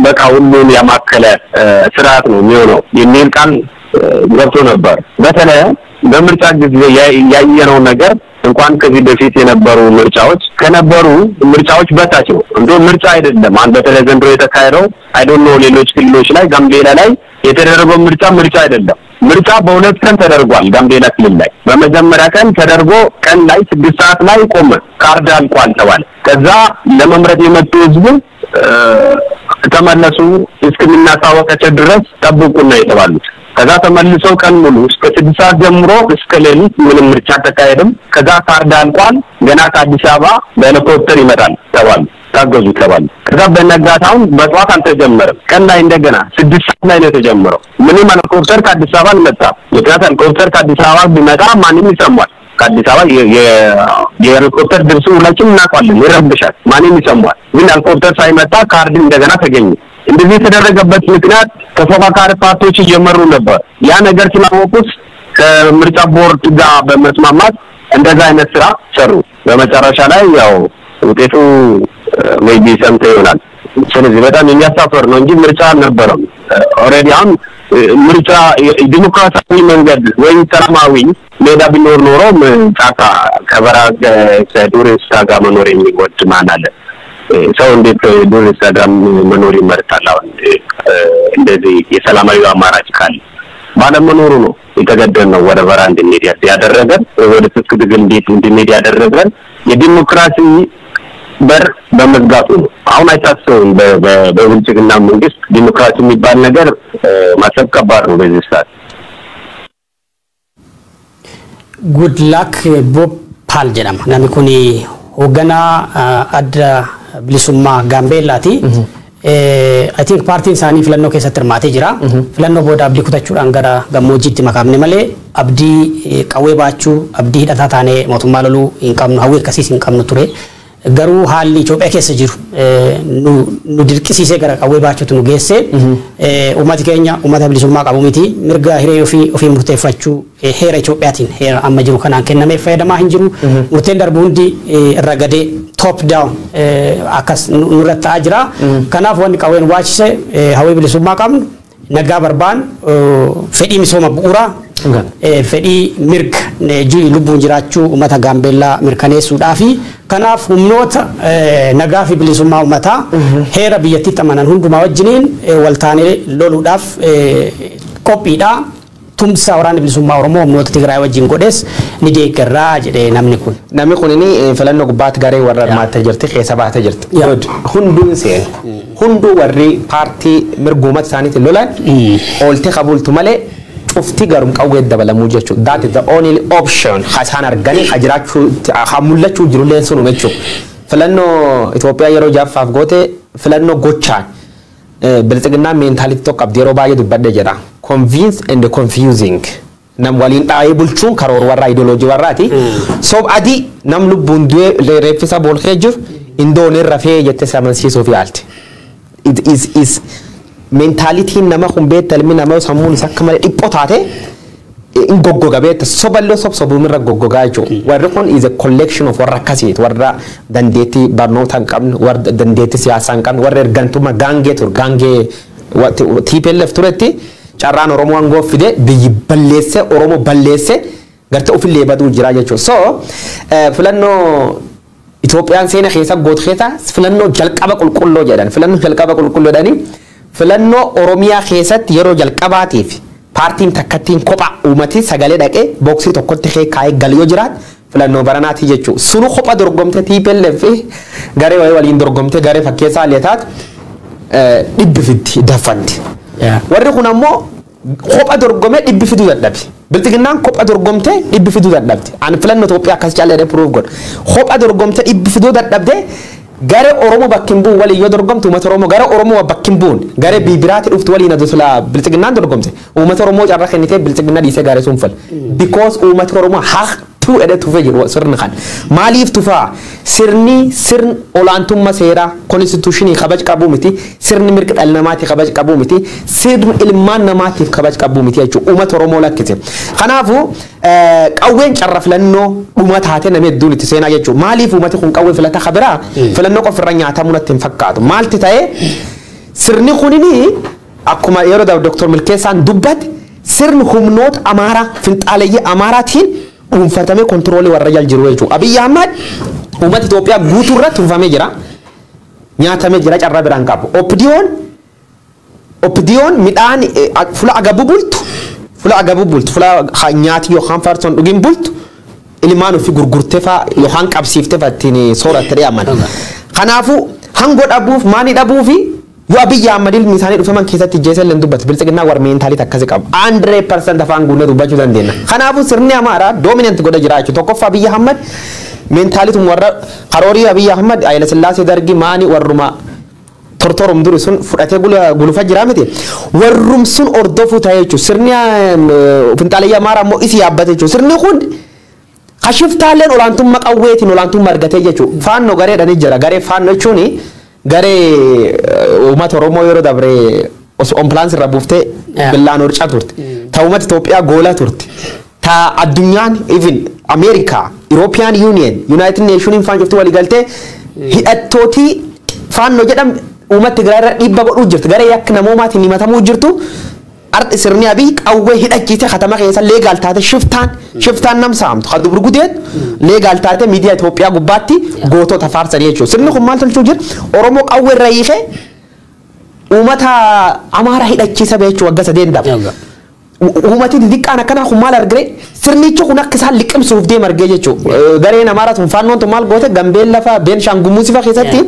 በቃ ሁሉን ያማከለ ስርዓት ነው የሚሆነው የሚል ቃል ገብቶ ነበር በተለይ በምርጫ ጊዜ ያየነው ነገር እንኳን ከዚህ በፊት የነበሩ ምርጫዎች በታች ነው እንደው ምርጫ አይደለም አንድ በተለይ ዘንድሮ የተካሄደው አይ ዶንት ኖ ሌሎች ክልሎች ላይ ጋምቤላ ላይ የተደረገው ምርጫ አይደለም ምርጫ በሁለት ቀን ተደርጓል ጋምቤላ ክልል ላይ በመጀመሪያ ቀን ተደርጎ ቀን ላይ 6 ሰዓት ላይ ቆመ ካርድ አልቋል ተባለ ከዛ ለመምረጥ የመጡ ህዝብ ተመለሱ እስከምናሳወቃቸው ድረስ ጠብቁና የተባሉት ከዛ ተመልሰው ቀን ሙሉ እስከ 6 ሰዓት ጀምሮ እስከ ሌሊት ምንም ምርጫ ተካሄደም ከዛ ካርድ አልቋል ገና ከአዲስ አበባ በሄሊኮፕተር ይመጣል ተባሉ ታገዙ ተባሉ ከዛ በነጋታው በጧት አልተጀመረም ቀን ላይ እንደገና 6 ሰዓት ላይ ነው የተጀመረው ምንም ሄሊኮፕተር ከአዲስ አበባ አልመጣም ምክንያቱም ሄሊኮፕተር ከአዲስ አበባ ቢመጣ ማንንም ይሰማል ከአዲስ አበባ የሄሊኮፕተር ድምፁ ሁላችንም እናውቃለን ይረብሻል ማንም ይሰማል ግን ሄሊኮፕተር ሳይመጣ ካርድ እንደገና ተገኘ እንደዚህ የተደረገበት ምክንያት ተፎካካሪ ፓርቲዎች እየመሩ ነበር ያ ነገር ስላወቁት ከምርጫ ቦርድ ጋር በመስማማት እንደዛ አይነት ስራ ሰሩ በመጨረሻ ላይ ያው ውጤቱ ሜቢ ሰምተው ይሆናል ስለዚህ በጣም የሚያሳፍር ነው እንጂ ምርጫ አልነበረም ኦሬዲ አሁን ምርጫ ዲሞክራሲያዊ መንገድ ወይ ሰላማዊ ሜዳ ቢኖር ኖሮ ጫካ ከበራ ከዱር እንስሳ ጋር መኖር የሚወድ ማን አለ ሰው እንዴት ዱር እንስሳ ጋር መኖር ይመርጣል አሁን እንደዚህ የሰላማዊ አማራጭ ካለ ባለመኖሩ ነው የተገደልነው ወደ በራ እንድንሄድ ያደረገን ወደ ትክክ ድግል እንዴት እንድንሄድ ያደረገን የዲሞክራሲ በር በመዝጋቱ ነው አሁን አይታሰብም በብልጽግና መንግስት ዲሞክራሲ የሚባል ነገር ማሰብ ከባድ ነው በዚህ ሰዓት good luck bob pal jedhama namni kun hoogganaa adda bilisummaa gaambeellaati I think partiin isaanii filannoo keessatti hirmaatee jira filannoo booda abdii kutachuudhaan gara gammoojjiitti makamne malee abdii qawwee baachuu abdii hidhataa taanee mootummaa loluu hin qabnu hawwii akkasiis hin qabnu ture garuu haalli Itoophiyaa keessa jiru nu dirqisiisee gara qawwee baachuutu nu geesse uummati keenya uummata bilisummaa qabu miti mirga hiree ofii murteeffachuu heera Itoophiyaatiin heera amma jiru kanaan kennamee fayyadamaa hin jiru murteen darbu hundi irra gadee top down akkas nurra ta'aa jira kanaaf wanni qawween baachise hawwii bilisummaa qabnu nagaa barbaan fedhii misooma bu'uuraa fedhii mirga lubbuun jiraachuu uummata gaambeellaa mirkaneessuudhaafi kanaaf humnoota nagaa fi bilisummaa uummataa heera biyyattiitti amanan hundumaa wajjiniin waltaanee loluudhaaf qophiidha tumsa waraana bilisummaa Oromoo humnoota Tigraay wajjin godhes ni deeggarraa jedhee namni kun inni filannoo gubbaatti garee warra hirmaattee jirti keessa baatee jirti hunduun seen hunduu warri paartii mirguumata isaaniitiin lolan oolte qabultu malee ufti garum qawwee dabalamuu jechuudha that is the only option hasaan arganii hajiraachuu hamullachuu jiru leensuun jechuudha filannoo Itoophiyaa yeroo jaffaaf goote filannoo gochaan bilisignaa mentaaliti tokko abdii yeroo baay'ee dubbadde jedha convince and confusing nam waliin dhaayee bulchuun karoor warraa ideoloojii warraati so adii nam lubbuun du'ee reeffisa boolkee jiru indooneen rafee jettee samansiisuuf yaalte it is mentality nama kumbeet talmi nama sammuun isa akka malee dhiphoo taate in goggoga beekta soballee sobsobuumirra goggogaa jechuudha warri kun is a collection of warra akkasiiti warra dandeettii barnoota hin qabne warra dandeettii siyaasaa hin qabne warra ergantummaa gaangee ture gaangee TPLF turetti carraan Oromoo hangoo fide biyyi balleesse Oromoo balleesse gartee ofillee baduu jira jechuudha so filannoo Itoophiyaan seena keessa goot keessa filannoo jalqaba qulqulloo jedhan filannoo jalqaba qulqulloo jedhanii filannoo Oromiyaa keessatti yeroo jalqabaatiif paartiin takkattiin kophaa uummati sagalee dhaqee booksii tokkotti kaa'ee galiyoo jiraat filannoo baranaati jechuudha sunu kophaa dorgomte TPLF garee waliin dorgomte garee fakkeessaa leetaat dhibbi fiddi daffanti warri kun ammoo kophaa dorgomee dhibbi fiduu dadhabe biltiginnaan kophaa dorgomte dhibbi fiduu dadhabde an filannoo Itoophiyaa akkas caallee proof godha kophaa dorgomte dhibbi fiduu dadhabde gare Oromoo bakkin bu'u waliin yoo dorgomtu uummata Oromoo gare Oromoo bakkin bu'uun gare biibiraatti dhuftu waliin adusula biltiginnaan dorgomte uummata Oromoo carraa kennitee biltiginnaa dhiisee gare sun fal because uummata Oromoo tu edha tufe jiru sirni kan maaliif tufa sirni olaantummaa seeraa constitution kabaj qabu miti sirni mirga dhala namaatiif kabaj qabu miti sirni ilmaan namaatiif kabaj qabu miti jechuudha uummata Oromoo lakkite kanaafu qawween carra filannoo dhuma taate namni hedduun itti seenaa jechuudha maaliif uummati kun qawwee filata khabira filannoo qofirra nyaatamu natti hin fakkaatu maalti ta'e sirni kunini akkuma yeroo Dr. Milkeessaan dubbate sirni humnoota Amaaraa finxaaleeyyii Amaaraatiin uumfatame kontroolii warra jal jiru jechuudha Abiyyi Ahmad uummata Itoophiyaa guutuu irratti tuufamee jira nyaatamee jira carraa biraan qabu opdiyoon midhaan fula agabu bultu fula nyaati yookaan farsoon dhugin bultu ilmaan ofii gurgurtee faa yookaan qabsiiftee fattiin soorattee dhiyaaman kanaafuu hangoo dhabuuf maani dhabuufi yoo Abiyyi Ahmad ilmi isaanii dhufaman keessatti jeesal hin dubbatu bilisignaa war mentaalii akkasii qabu 100% afaan guunnee dubbachuu dandeenya kanaafuu sirni Amaaraa dominant godha jira jechuudha tokkoffaa Abiyyi Ahmad mentaaliitum warra qaroorii Abiyyi Ahmad Hayila Sillaasee dargi maani warruma tortorum duri sun fudhatee gulufa jira miti warrum sun ordofuu ta'ee jechuudha sirni finxaaleeyyii Amaaraa immoo isi yaabbate jechuudha sirni kun Kashiftaalen olaantummaa qawweetiin olaantummaa argatee jechuudha. Faannoo gareedhaan jira. Garee faannoo jechuun garee uummata Oromoo yeroo dabree on plans irra buuftee billaan horcaa turte. Ta uummata Itoophiyaa goolaa turte. Ta addunyaan even America, European Union, United Nations faan jirtu walii galtee hidhattooti faannoo jedham uummata Tigraay irra dhiibba godhuu jirti. Garee akka namoomaatiin himatamuu jirtu. Arti sirni abii qawwee hidhachiise katama keessa leegaal taate shiftaan nam saamtu kan dubru gudeet leegaal taate miidiyaa Itoophiyaa gubbaatti gootota faarsanii jechuudha. Sirni kun maal tolchuu jira? Oromoo qawwee irra hiikee uummata Amaaraa hidhachiisa jechuudha waggaa sadeen daba. Uummati xixiqqaan akkana kun maal argire sirnichi kun akka isaan liqimsuuf deema argee jechuudha. Gareen Amaaraa tun faannoon tun maal goote Gambeellaa fa'aa Beenshaangumuuzii fa'aa keessatti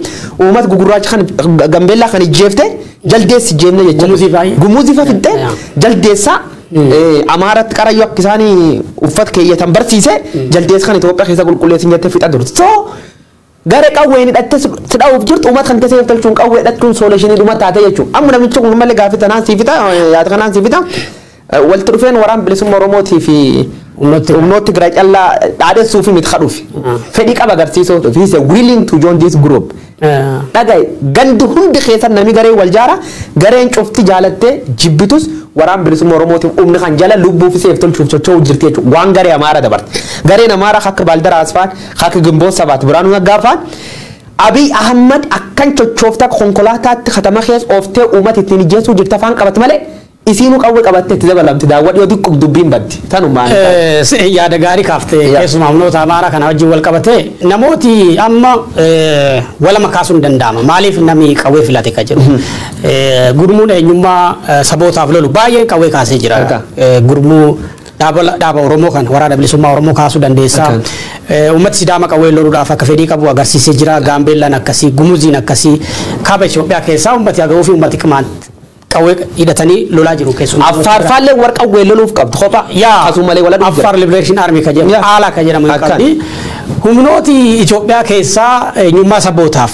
uummata gugurraacha kan Gambeellaa kan ijjeefte jaldeessi jeemne jechuudha. Gumuuzii fa'aa fidde jaldeessaa Amaaratti qarayyoo akka isaan uffata keeyyatan barsiise jaldeessa kan Itoophiyaa keessa qulqulleessin jettee fixa durti. So garee qawween hidhattee sidhaa'uuf jirtu uummata kan keessa galchuun qawwee hidhachuun soolashinii dhuma taate jechuudha. Amma namichi kun malee gaafii tanaan sii fixa yaada kanaan sii fixa. Walti dhufeen waraan bilisummaa Oromootii fi humnoota Tigraay callaa dhaadessuu fi miti kadhuuf fedhii qaba agarsiisuu fi is willing to join this group. Dhagaa gandi hundi keessa namni garee wal jaara gareen cufti jaalattee jibbitus waraan bilisummaa Oromootii humni kan jala lubbuu fi seef tolchuuf socho'uu jirti jechuudha. Waan garee Amaaraa dabarte. Gareen Amaaraa akka Baaldaraas fa'aan akka Gimboot Sabaat Biraanuu Naggaa fa'aan Abiy Ahmad akkan cochooftaa konkolaataatti katama keessa ooftee uummata ittiin ijjeessuu jirta afaan qabate malee. Isiinuu qawwee qabattee itti dabalamti daawwadhii yoo xiqqoo dubbiin baddi tanumaan yaada gaarii kaaftee keessumaa humnoota Amaaraa kana wajjin wal qabatee namooti amma walama kaasuun hin danda'ama maaliif namni qawwee filate ka jedhu gurmuun eenyummaa sabootaaf lolu baay'een qawwee kaasee jira gurmuu dhaaba Oromoo kan waraana bilisummaa Oromoo kaasuu dandeessaa uummati Sidaama qawwee loluudhaaf akka fedhii qabu agarsiisee jira Gaambeellaan akkasii Gumuziin akkasii kaaba Itoophiyaa keessaa uummati agawuu fi uummati Qimaanti qawwee hidhatanii lolaa jiru keessumaa Affaar faallee warqa qawwee loluuf qabdu kopha akkasumalee wala Affaar Liberation Army ka jedhamu haala ka jedhamu qabdi humnooti Itoophiyaa keessaa eenyummaa sabootaaf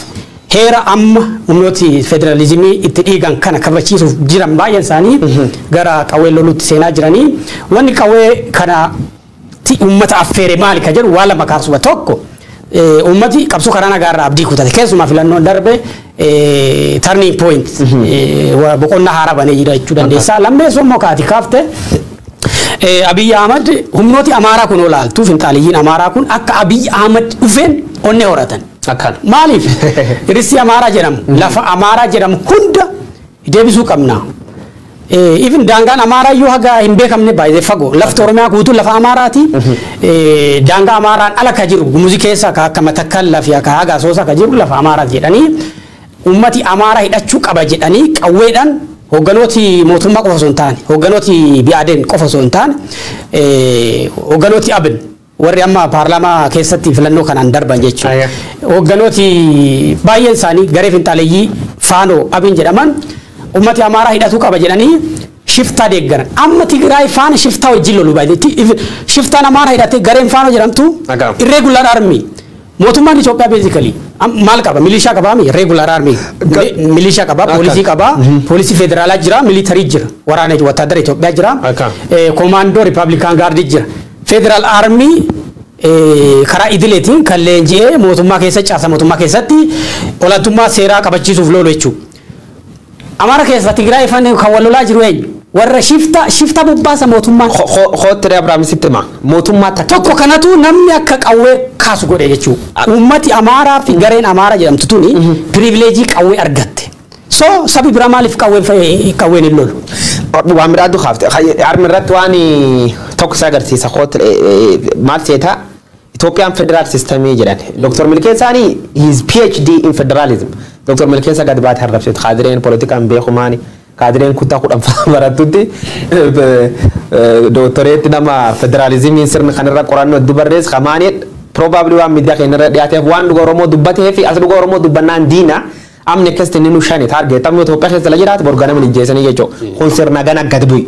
heera amma humnooti federalizimii itti dhiigan kana kabachiisuuf jiran baay'een isaanii gara qawwee loluutti seenaa jiranii wanni qawwee kana uummata affeere maali ka jedhu waa lama kaasuba tokko ummati qabsoo karaa nagaarraa abdii kutate keessumaa filannoon darbe turning point boqonnaa haaraa banee jira jechuu dandeessaa lammeessoo immoo kaati kaafte Abiy Ahmad humnooti Amaaraa kun olaaltuu finxaaliyyiin Amaaraa kun akka Abiy Ahmad dhufeen onnee horatan maaliif irisi Amaaraa jedhamu lafa Amaaraa jedhamu hunda deebisuu qabna even daangaan Amaaraa yoo haga hin beekamne baay'ee fagoo lafti Oromiyaa guutuu lafa Amaaraati daangaa Amaaraan ala ka jiru Gumuzii keessa akka Matakkal lafi akka haga Asoosaa ka jiru lafa Amaaraa jedhanii ummati Amaaraa hidhachuu qaba jedhanii qawweedhaan hogganooti mootummaa qofa osoo hin taane hogganooti bi'aadeen qofa osoo hin taane hogganooti abin warri amma paarlaamaa keessatti filannoo kanaan darban jechuudha hogganooti baay'een isaanii garee finxaaleeyyii faanoo abin jedhaman ummati Amaaraa hidhachuu qaba jedhanii shiftaa deeggaran amma Tigraay faana shiftaa wajjin lolu baay'ee shiftaan Amaaraa hidhatee gareen faanoo jedhamtu irregular army mootummaan Itoophiyaa basically maal qaba milishaa qaba irregular army milishaa qaba poolisii qaba poolisii federaalaa jira militarii jira waraana wataadara Itoophiyaa jira commando republican guard jira federal army karaa idileetiin kan leenji'ee mootummaa keessa caasa mootummaa keessatti olaantummaa seeraa qabachiisuuf lolu jechuudha Amaaraa keessa Tigraay faana kan walolaa jiru eenyu warra shifta bubbaasa mootummaa Khoottire Abrahaam Sittima mootummaa tokko kanatu namni akka qawwee kaasu godhe jechuudha ummati Amaaraa fi gareen Amaaraa jedhamtu tuni privileejii qawwee argatte so sabi bira maaliif qawween hin lolu waan midhaaddu kaafte armi irratti waan tokko isa agarsiisa Khoottire maal seeta Ethiopian federal system jedhan Dr. Milkeessaanii his PhD in federalism Dr. Milkeessa gad baate harrabseet kaadireen politikaan beekumaani kaadireen kutaa kudhan barattutti doktoreetti nama federalizimiin sirna kanarra qorannoo itti barrees kamaanii probably waan miidiyaa keenyarra dhiyaateef waan dhuga Oromoo dubbatee fi as dhuga Oromoo dubbannaan diina amne keessatti inni nu shani taargeetamni Itoophiyaa keessa la jiraatu borgana min ijjeesanii jechuudha kun sirna gana gad bu'i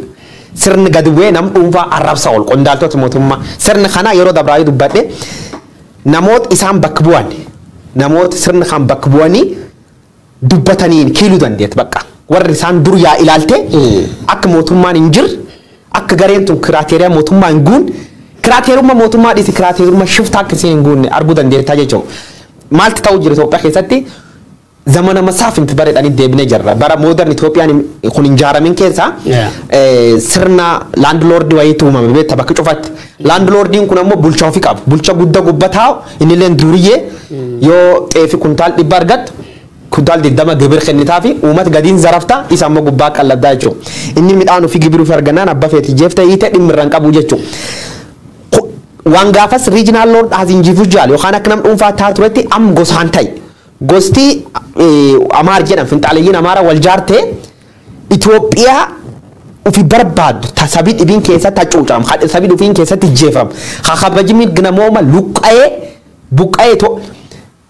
sirni gad bu'ee nam dhuunfaa arrabsa ol qondaaltota mootummaa sirni kana yeroo dabraayii dubbadhe namoota isaan bakka bu'an namoota sirni kan bakka bu'anii dubbataniin kiiluu dandeet bakka warri isaan dur yaa ilaalte akka mootummaan hin jirre akka gareen tun kiraateriyaa mootummaa hin guun kiraateerummaa mootummaa dhiisi kiraateerummaa shiftaa akkasii hin guunne arguu dandeettaa jechuudha. Maalti ta'uu jira Itoophiyaa keessatti zamana masaafinti bareedhaan deebinee jirra. Bara modern Itoophiyaan kun hin jaaramin keessa sirna laandloordii wayiitu uumame beektaa bakka cufatti. Laandloordiin kun ammoo bulchaa ofii qaba. Bulchaa guddaa gubbataa inni illee duriyyee yoo xeefi kuntaal dhibba argattu kuntaal 20 gibir kennitaa fi uummata gadiin zaraftaa isa ammoo gubbaa qalladdaa jechuudha. Inni midhaan ofii gibiruuf argannaan abba feeti jeefta hiite dhimmirraan qabu jechuudha. Waan gaafas regional lord as individual yookaan akka nam dhuunfaa taaturetti am gosaan ta'e. Gosti Amaar jedhan finxaaleeyyiin Amaara wal jaartee Itoophiyaa ufi barbaadu tasabii dhibiin keessatti hacuucam sabii dhufiin keessatti jeefam kabajimi gnamooma buqqa'ee to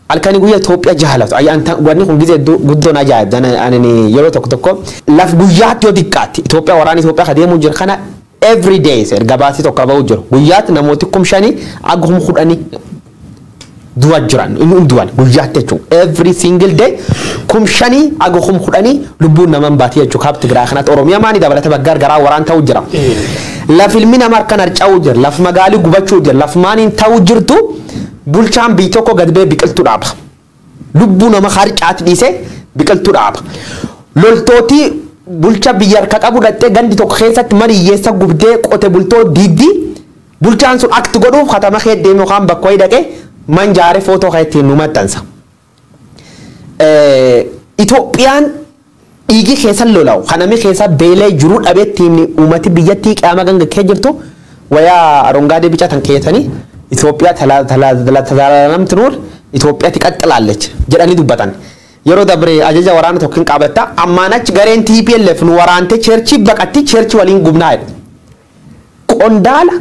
alkani guyyaa Itoophiyaa jaalatu ayyaanta wanni kun gizee guddoon ajaa'ib anani yeroo tokko laf guyyaatti yoo xiqqaatti Itoophiyaa waraana Itoophiyaa kadeemuu jira kana every day gabaasii tokko ba'uu jiru guyyaatti namooti 5,000 aga 10,000 du'a jiran inni du'an guyyaatti jechuudha every single day 5,000 aga 10,000 lubbuun naman baatee jechuudha kaabti biraa kanatti Oromiyaa maani dabalata baggaar garaa waraan ta'uu jira laf ilmi namaa kan harca'uu jira laf magaalii gubachuu jira laf maaniin ta'uu jirtu bulchaan biyya tokko gad ba'ee biqiltuu dhaaba lubbuu nama harcaati dhiisee biqiltuu dhaaba loltooti bulcha biyya harka qabu dhattee gandi tokko keessatti mariyyeessa gubdee qote bultoo diiddi bulchaan sun akti godhuuf katama kee deemee yookaan bakka wayii dhaqee manjaare footoo kan ittiin nu maxxansa. Itoophiyaan dhiigi keessa lola'u kanami keessa beelee jiruu dhabeettiin uummati biyyattii qaama ganga kee jirtu wayaa arongaadee bica tan keessanii Itoophiyaa talaalamti nuur Itoophiyaatti qaxxalaallechi jedhanii dubbatan. Yeroo dabre ajaja waraana tokko hin qabatta ammaan achi gareen TPLF nu waraante cheerchi baqatti cheerchi waliin gubnaa'edha. Qondaala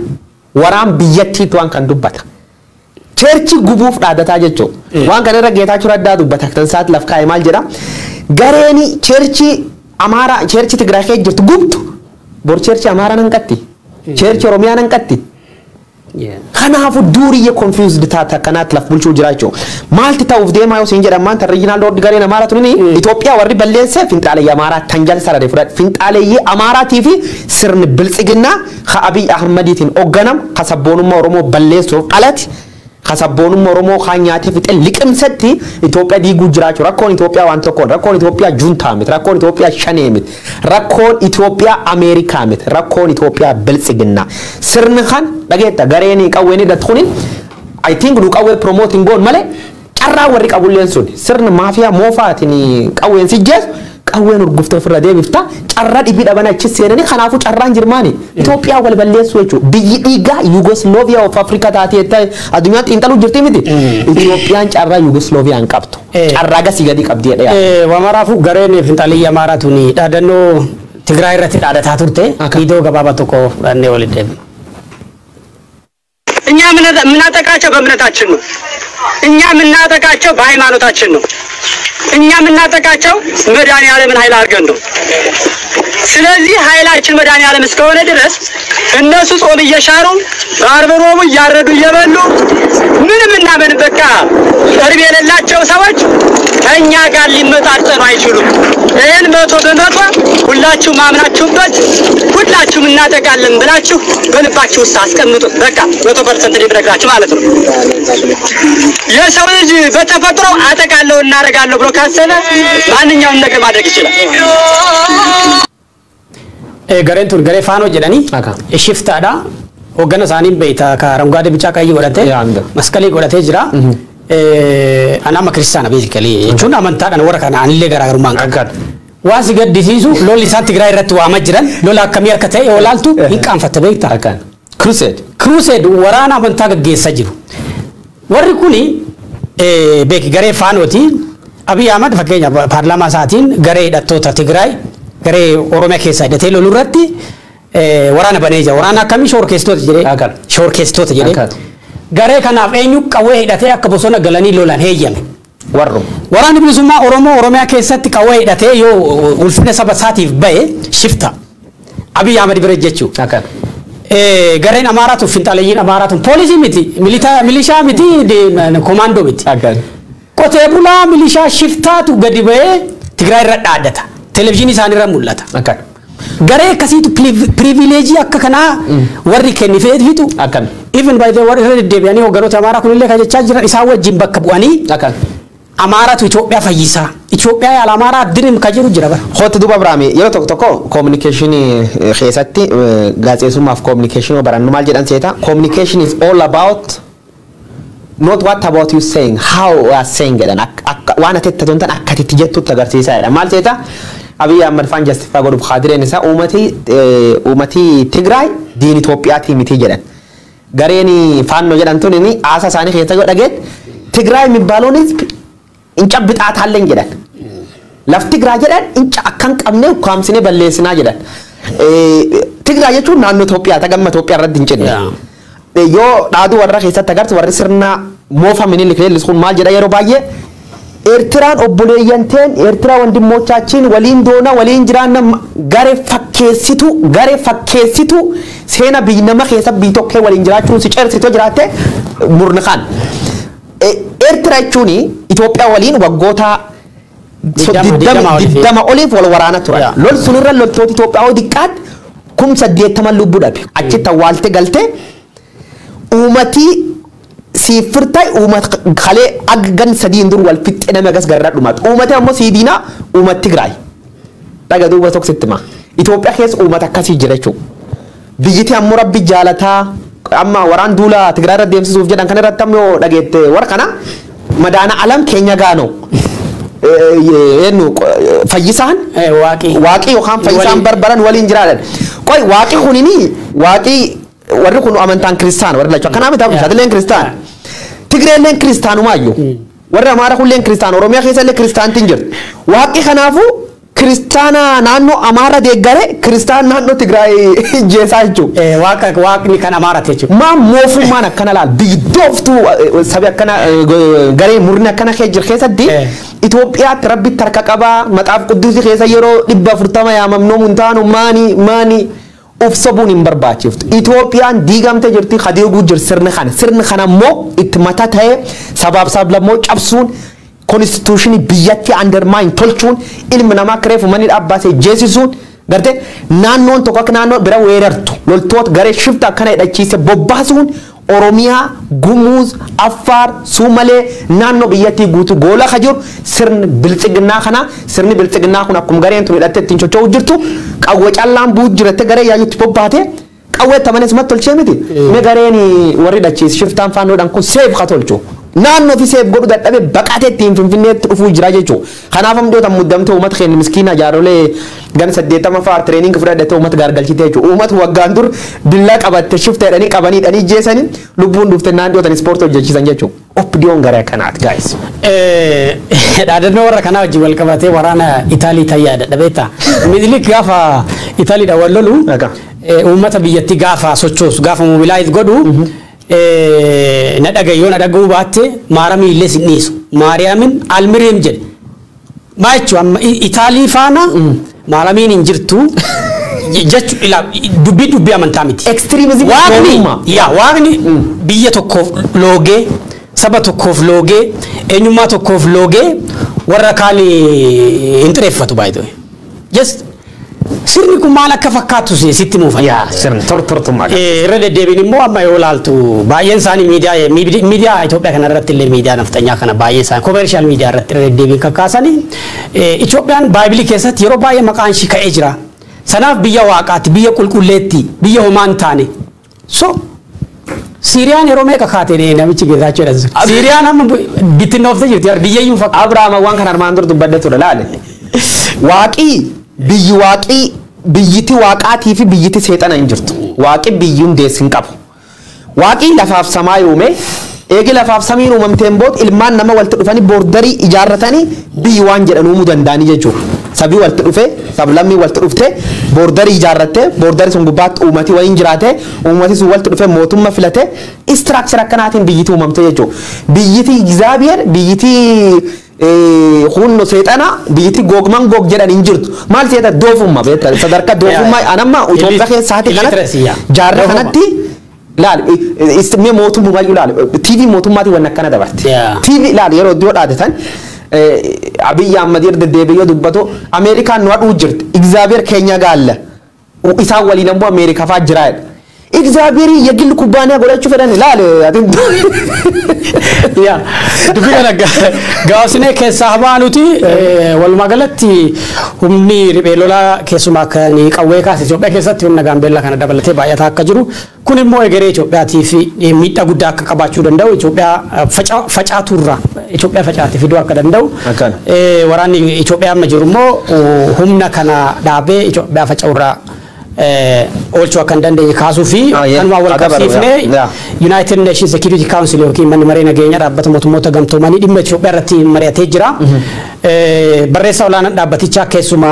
waraan biyyattiitu waan kan dubbata. Cheerchi gubuuf dhaadataa jechuudha. Waan kana irra Geetaachoo Raddaa dubbata kan saat laf kaa'e maal jedha gareeni cheerchi Amaaraa cheerchi Tigraay keessa jirtu gubtu bor cheerchi Amaaraa nan qatti cheerchi Oromiyaa nan qatti. Kanaafu duuriyye confused taata kanaat laf bulchuu jira jechuudha. Maalti ta'uuf deemaa yoo siin jedhamaan tan regional lord gareen Amaaraa tuni Itoophiyaa warri balleesse finxaaleeyyii Amaaraa tanjal sararee fudhate finxaaleeyyii Amaaraatii fi sirni biltsiginnaa ka Abiy Ahmadiitiin hoogganam ka sabboonummaa Oromoo balleessuuf dhalate kasabboonummaa Oromoo kan nyaatee fixe liqimsatti Itoophiyaa diiguu jiraachuu rakkoon Itoophiyaa waan tokkoon rakkoon Itoophiyaa juntaa miti rakkoon Itoophiyaa shanee miti rakkoon Itoophiyaa Ameerikaa miti rakkoon Itoophiyaa biltsiginnaa sirni kan dhageetta gareen qawween hidhatuun I think nu qawwee promoting goon malee carraa warri qabulleen sun sirni maafiyaa moofaatiin qawween sijjeessu qawween urguftee ofirra deebifta carraa dhibii dhaban achi seenanii kanaafuu carraan jirmaani Itoophiyaa wal balleessuu jechuudha biyyi dhiigaa Yugoslavia of Africa taatee addunyaatti xiinxaluu jirti miti Itoophiyaan carraa Yugoslavia hin qabdu carraa gasii gadi qabdi jedhee wamaraafu gareen finxaaleeyyii Amaaraa tuni dhaadannoo Tigraay irratti dhaadataa turte viidiyoo gabaabaa tokko fudhannee waliin deemne. እኛ ምናጠቃቸው በእምነታችን ነው እኛ ምናጠቃቸው በሃይማኖታችን ነው እኛ ምናጠቃቸው መድኃኒዓለምን ኃይል አድርገን ነው ስለዚህ ኃይላችን መድኃኒዓለም እስከሆነ ድረስ እነሱ ጾም እየሻሩ ዓርብ ሮብ እያረዱ እየበሉ ምንም እናመን በቃ ቅርብ የሌላቸው ሰዎች ከእኛ ጋር ሊመጣጠኑ አይችሉም ይህን 100% ሁላችሁ ማምናችሁበት ሁላችሁም እናጠቃለን ብላችሁ በልባችሁ ውስጥ አስቀምጡት በቃ 100% ሊብረግራችሁ ማለት ነው የሰው ልጅ በተፈጥሮ አጠቃለው እናረጋለሁ ብሎ ካሰበ ማንኛውም ነገር ማድረግ ይችላል gareen tun garee faanoo jedhanii shiftaadha hoggana isaaniin beeyta ka arangaadee bicaa qayyii godhatee maskalii godhatee jira anama kiristaana basically jechuun amantaadhaan warra kana anillee garaagarummaan qabu waan si gaddisiisu lolli isaan Tigraay irratti waamaa jiran lola akkamii akka ta'e yoo laaltu hin qaanfatte beekta crusade waraana amantaa gaggeessaa jiru warri kuni beeki garee faanooti Abiy Ahmad fakkeenya paarlaamaa isaatiin garee hidhattoota Tigraay garee Oromiyaa keessaa hidhatee loluu irratti waraana banee jira waraana akkamii shoorkeessitoota jedhee garee kanaaf eenyu qawwee hidhatee akka bosona galanii lolan heeyyame waraanni bilisummaa Oromoo Oromiyaa keessatti qawwee hidhatee yoo ulfina saba isaatiif bahe shifta Abiy Ahmad bira jechuu gareen Amaaraatu finxaaleeyyiin Amaaraatu poolisii miti milishaa miti komaandoo miti qotee bulaa milishaa shiftaatu gadi bahee Tigraay irra dhaadata televiziyoonii isaanii irra mul'ata garee akkasiitu privileejii akka kanaa warri kennifee fitu even by the way irra deddeebi'anii hogganoota amaaraa kunillee kan jechaa jiran isaa wajjin bakka bu'anii amaaratu Itoophiyaa fayyisaa Itoophiyaa yaala amaaraa dirim ka jiru jira bara hoota duba biraami yeroo tokko communication keessatti gaazexeessummaaf communication barannu maal jedhan seeta communication is all about not what about you saying how you are saying it waan ati tattontan akkatitti jettutti agarsiisaadha maal seeta Abiy Ahmed fan justify godhu khaadireen isaa ummati Tigraay diin Itoophiyaati miti jedhan gareen faannoo jedhan tunni aasa isaanii keessa godhageet Tigraay mibbaaloonis inca bixaatalleen jedhan lafti Tigraay jedhan inca akkan qabne kaamsine balleessinaa jedhan Tigraay jechuun naannoo Itoophiyaa tagamma Itoophiyaa irratti hin cinne yoo dhaaduu warra keessatti agartu warri sirna moofa minilik leellisuun maal jedha yeroo baay'ee Ertiraan obboleeyyanteen Ertiraa wandimmochaachin waliin doona waliin jiraanna garee fakkeessitu seena biyyama keessa biitokkee waliin jiraachuun si cersitoo jiraatte murna kan Ertiraa jechuun Itoophiyaa waliin waggoota 20 oliif wal waraana turan lol sunirra loltoota Itoophiyaa odiqqaat 80 lubbuu dhabe achitti awwaalte galte uumati siifirtay uumat khalee aggan sadiin dur wal fixxe nama gas garra dhumat uumati ammoo siidina uumat Tigraay daga duuba toksittima Itoophiyaa keessa uumat akkasii jira jechuudha biyyiti ammoo rabbi jaalataa amma waraan duula Tigraay irra deemsisuuf jedhan kan irratti ammoo dhageette war kana madaana alam keenya gaano yennu fayyisaan waaqii yookaan fayyisaan barbaran waliin jiraadhan qoy waaqii kunini waaqii warri kun amantaan kristaan warri lachu kana amita sadleen kristaan Tigreelleen kristaanumaayyo warri amaara kulleen kristaan oromiyaa keessallee kristaantiin jirti waaqi kanaafu kristaana naannoo amaara deeggare kristaan naannoo Tigraay jeesaa jechuudha waaqni kan amaarate jechuudha maa moofummaan akkana laal biyyooftu sabi akkana garee murni akkana jir keessatti Itoophiyaatti rabbitti harka qabaa maxaaf quddusi keessa yeroo 440 yaamamnoo muntaanu maani ufsabuun hin barbaachiftu Itoophiyaan diigamte jirti khadiiguu jir sirni kana ammoo itti mata ta'e sablammoo cabsuun constitution biyyatti undermine tolchuun ilmi namaa kireefu manni dhaabbaasee jeesisuun garte naannoon tokko akka naannoo bira weerartu loltoota garee shifta akkana hidhachiise bobbaasuun Oromiyaa Gumuuz Affaar Sumalee naannoo biyyatti guutuu goola ka jiru sirni biltsiginnaa kun akkuma gareen tun hidhatte ittiin socho'u jirtu qawwe callaan buut jirte garee yaayyutti bobbaate qawwe tamanis mat tolchee miti me gareen warri hidhachiise shiftaan faannoodhaan kun seef ka tolchu naannoo fi seef godhu dadhabe baqatee ittiin finfinneetti dhufuu jira jechuudha kanaaf amdoota muddamte uummata keenya miskiina jaarolee gan 80 fa'aa training fudhadhate uummata gargalchite jechuudha uummata waggaan dur billaa qabatte shifta jedhanii qabanii jeesanii lubbuun dhufte naannootan ispoortii hojjechiisan jechuudha opdiyoon garee kanaati guys dhaadannoo warra kanaa wajjin wal qabatee waraana Itaalii tayyaa dadhabeeta Minilik gaafa Itaaliidhaan wal lolu uummata biyyatti gaafa sochoosu gaafa mobilaayiz godhu na dhaga'uu baatte maaramii illee sinniisu maariyaamin almiriim jedhe maachu amma Itaalii faana maaramiin hin jirtu jechu dubbii amantaa miti extremism waaqni biyya tokkoof loogee saba tokkoof loogee eenyummaa tokkoof loogee warra kaanii hin xireeffatu baay'ee just sirni kun maal akka fakkaatu sitti muufata sirni tortummaa irra deddeebiin immoo amma yoo laaltu baay'een isaanii miidiyaa Itoophiyaa kana irratti illee miidiyaa naftanyaa kana baay'een isaanii commercial miidiyaa irratti irra deddeebiin kakkaasanii Itoophiyaan baay'ilii keessatti yeroo baay'ee maqaan ishii ka'ee jira sanaaf biyya waaqaatti biyya qulqulleetti biyya homaan taane so Siiriyaan yeroo meeqa kaatee namichi geessaachuu jedhan Siiriyaan amma bittinnoofte jirti biyyayyuu fakkaata Abrahaam waan kana armaan dur dubbaddeetudha laale waaqii biyyiti waaqaatii fi biyyiti seexana hin jirtu waaqi biyyuun deessin qabu waaqi lafaaf samaa uume eegi lafaaf samiin uumamteen bood ilmaan nama walitti dhufanii boordarii ijaarratanii biyyi waan jedhan uumuu danda'anii jechuudha sabii walitti dhufe sablammii walitti dhufte boordarii ijaarratte boordarii sun gubbaatti uummati waliin jiraate uummati sun walitti dhufe mootummaa filate istiraakchar akkanaatiin biyyiti uumamte jechuudha biyyiti Egzaabiyeer biyyiti hunno seexana biyyiti googman goog jedhan hin jirtu maal seeta doofummaa beekta sadarkaa doofummaa anamma Itoophiyaa keessaati kanatti jaarra kanatti laal istimee mootummaa laal TV mootummaatii waan akkana dabarte TV laal yeroo iddoo dhaadatan Abiy Ahmed deddeebiyyoo dubbato Ameerikaan nu aduu jirti Egzaabiyeer keenya gaalla isaan waliin ammoo Ameerikaa fa'aa jiraadha Exabiri የግል ኩባንያ ጎላችሁ ፈዳን ይላል አጥም ያ ድብገና ጋስኔ ከሳባኑቲ ወልማገለቲ ሁምኒ ሪቤሎላ ከሱማ ከኒ ቀዌካ ኢትዮጵያ ከሰት ይሁን ጋምቤላ ከነ ደበለቴ ባያታ አከጅሩ ኩንሞ እገሬ ኢትዮጵያ ቲፊ የሚጣ ጉዳ አከቀባችሁ ደንዳው ኢትዮጵያ ፈጫቱራ ኢትዮጵያ ፈጫቲ ፊዱ አከደንዳው ወራኒ ኢትዮጵያ መጅሩሞ ሁምና ከና ዳቤ ኢትዮጵያ ፈጫውራ also akan dande kasu fi anwa wal kasifne United Nations Security Council yoki man marina geenya dhabbata mootummoota gamtoomanii dhimma Itoophiyaa irratti mari'atee jira barreessaa olaanaa dhaabbatichaa keessuma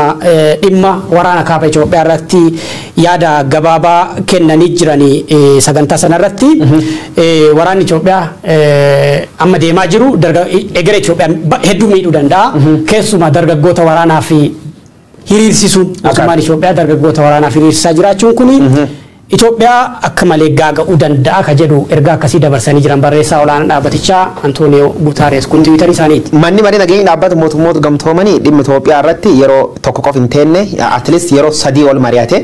dhimma waraana kaaba Itoophiyaa irratti yaada gabaabaa kennanii jiranii sagantaa sana irratti waraanni Itoophiyaa amma deemaa jiru egeree Itoophiyaa hedduu miidhuu danda'a keessuma dargaggoota waraanaa fi hiriirsiisuun mootummaan Itoophiyaa dargaggoota waraanaa hiriirsisaa jiraachuun kuni Itoophiyaa akka malee gaaga'uu danda'a ka jedhu ergaa akkasii dabarsanii jiran barreessaa olaanaa dhaabbatichaa Antooniyoo Guutaares kun tiwiitarii isaaniiti. Manni marii nageenya dhaabbata mootummoota gamtoomanii dhimma Itoophiyaa irratti yeroo tokko qofa hin teenne at least yeroo 3 ol mari'ate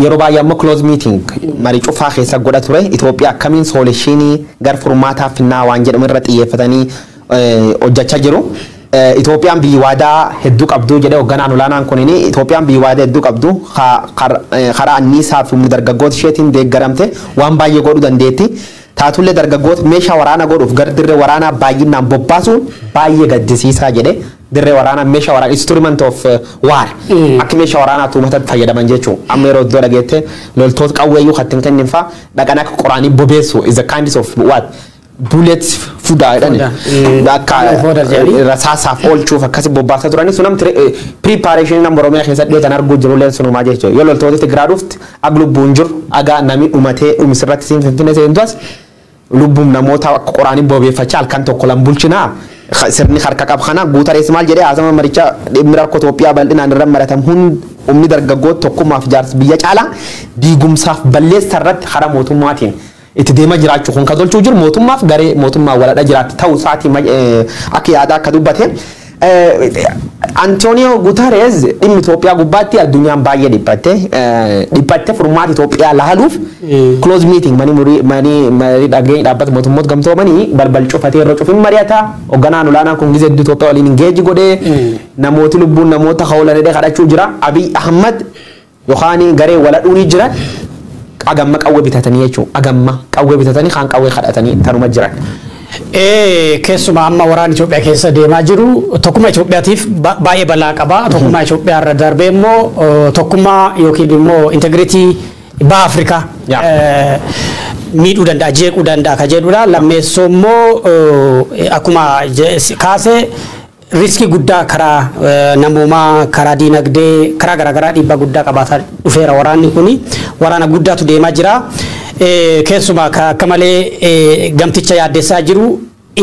yeroo baay'ee ammoo close meeting marii cufaa keessa godha ture Itoophiyaa akkamiin soolishinii gar furmaataaf finnaa waan jedhamu irratti xiyyeeffatanii hojjechaa jiru. Itoophiyaan biyyi waadaa hedduu qabdu jedhee hoogganaan olaanaan kunini Itoophiyaan biyyi waadaa hedduu qabdu karaa anniisaa fi dargaggoota isheetiin deeggaramte waan baay'ee godhuu dandeetti. Taatullee dargaggoota meeshaa waraanaa godhuuf gara dirree waraanaa baay'inaan bobbaasuun baay'ee gaddisiisaa jedhee dirree waraanaa meeshaa waraanaa instrument of war akka meeshaa waraanaa tuumatatti fayyadaman jechuun amma yeroo iddoo dhageette loltoota qawweeyyuu kattiin kenninfaa dhaqan akka qoraanii bobeessu is a kind of what bullet fuda jedhani akka rasaasaaf oolchuuf akkasi bobbaasaa turani sunam preparation nam Oromiyaa keessatti dheetan arguu jiru leen sunumaa jechuudha yoo loltoota Tigraay dhufti ag lubbuun jiru agaa namni dhumatee dhumisirratti siin finfinnee seentuas lubbuun namoota akka qoraanii bobeeffachaa halkan tokko lan bulchinaa sirni harka qab kana Guutaares maal jedhee haasama maricha dhimmi rakkoo Itoophiyaa bal'inaan irra maratam humni dargaggoota tokkummaaf jaarsa biyya caalaa diigumsaaf balleessaa irratti karaa mootummaatiin itti deema jiraachuu kun kadolchuu jiru mootummaaf garee mootummaa waladha jiraatti ta'uu isaatii akka yaada akka dubbate Antooniyoo Guutaares dhimmi Itoophiyaa gubbaatti addunyaan baay'ee dhiphatte furmaata Itoophiyaa laaluuf close meeting marii dhageenya dhaabbata mootummoota gamtoomanii balbal cufatee irra cufin mari'ata hoogganaan olaanaan kun gizee Itoophiyaa waliin engage godhee namooti lubbuun namoota hawlanidhee kadhachuu jira Abiy Ahmad yookaan garee waladhuunii jiran agamma qawwee bitatanii jechuudha agamma qawwee bitatanii kan qawwee kadhatanii tanuma jiran. Keessumaa amma waraana Itoophiyaa keessa deemaa jiru tokkummaa Itoophiyaatiif baay'ee balaa qaba tokkummaa Itoophiyaa irra darbee immoo tokkummaa yookiin immoo integrity baha Afrikaa miidhuu danda'a jeequu danda'a ka jedhudha lammeessoo immoo akkuma kaasee riski guddaa karaa namoomaa karaa diinagdee karaa garaagaraa dhiibbaa guddaa qabaataa dhufeera waraanni kuni waraana guddaatu deemaa jira keessumaa akka malee gamticha yaaddessaa jiru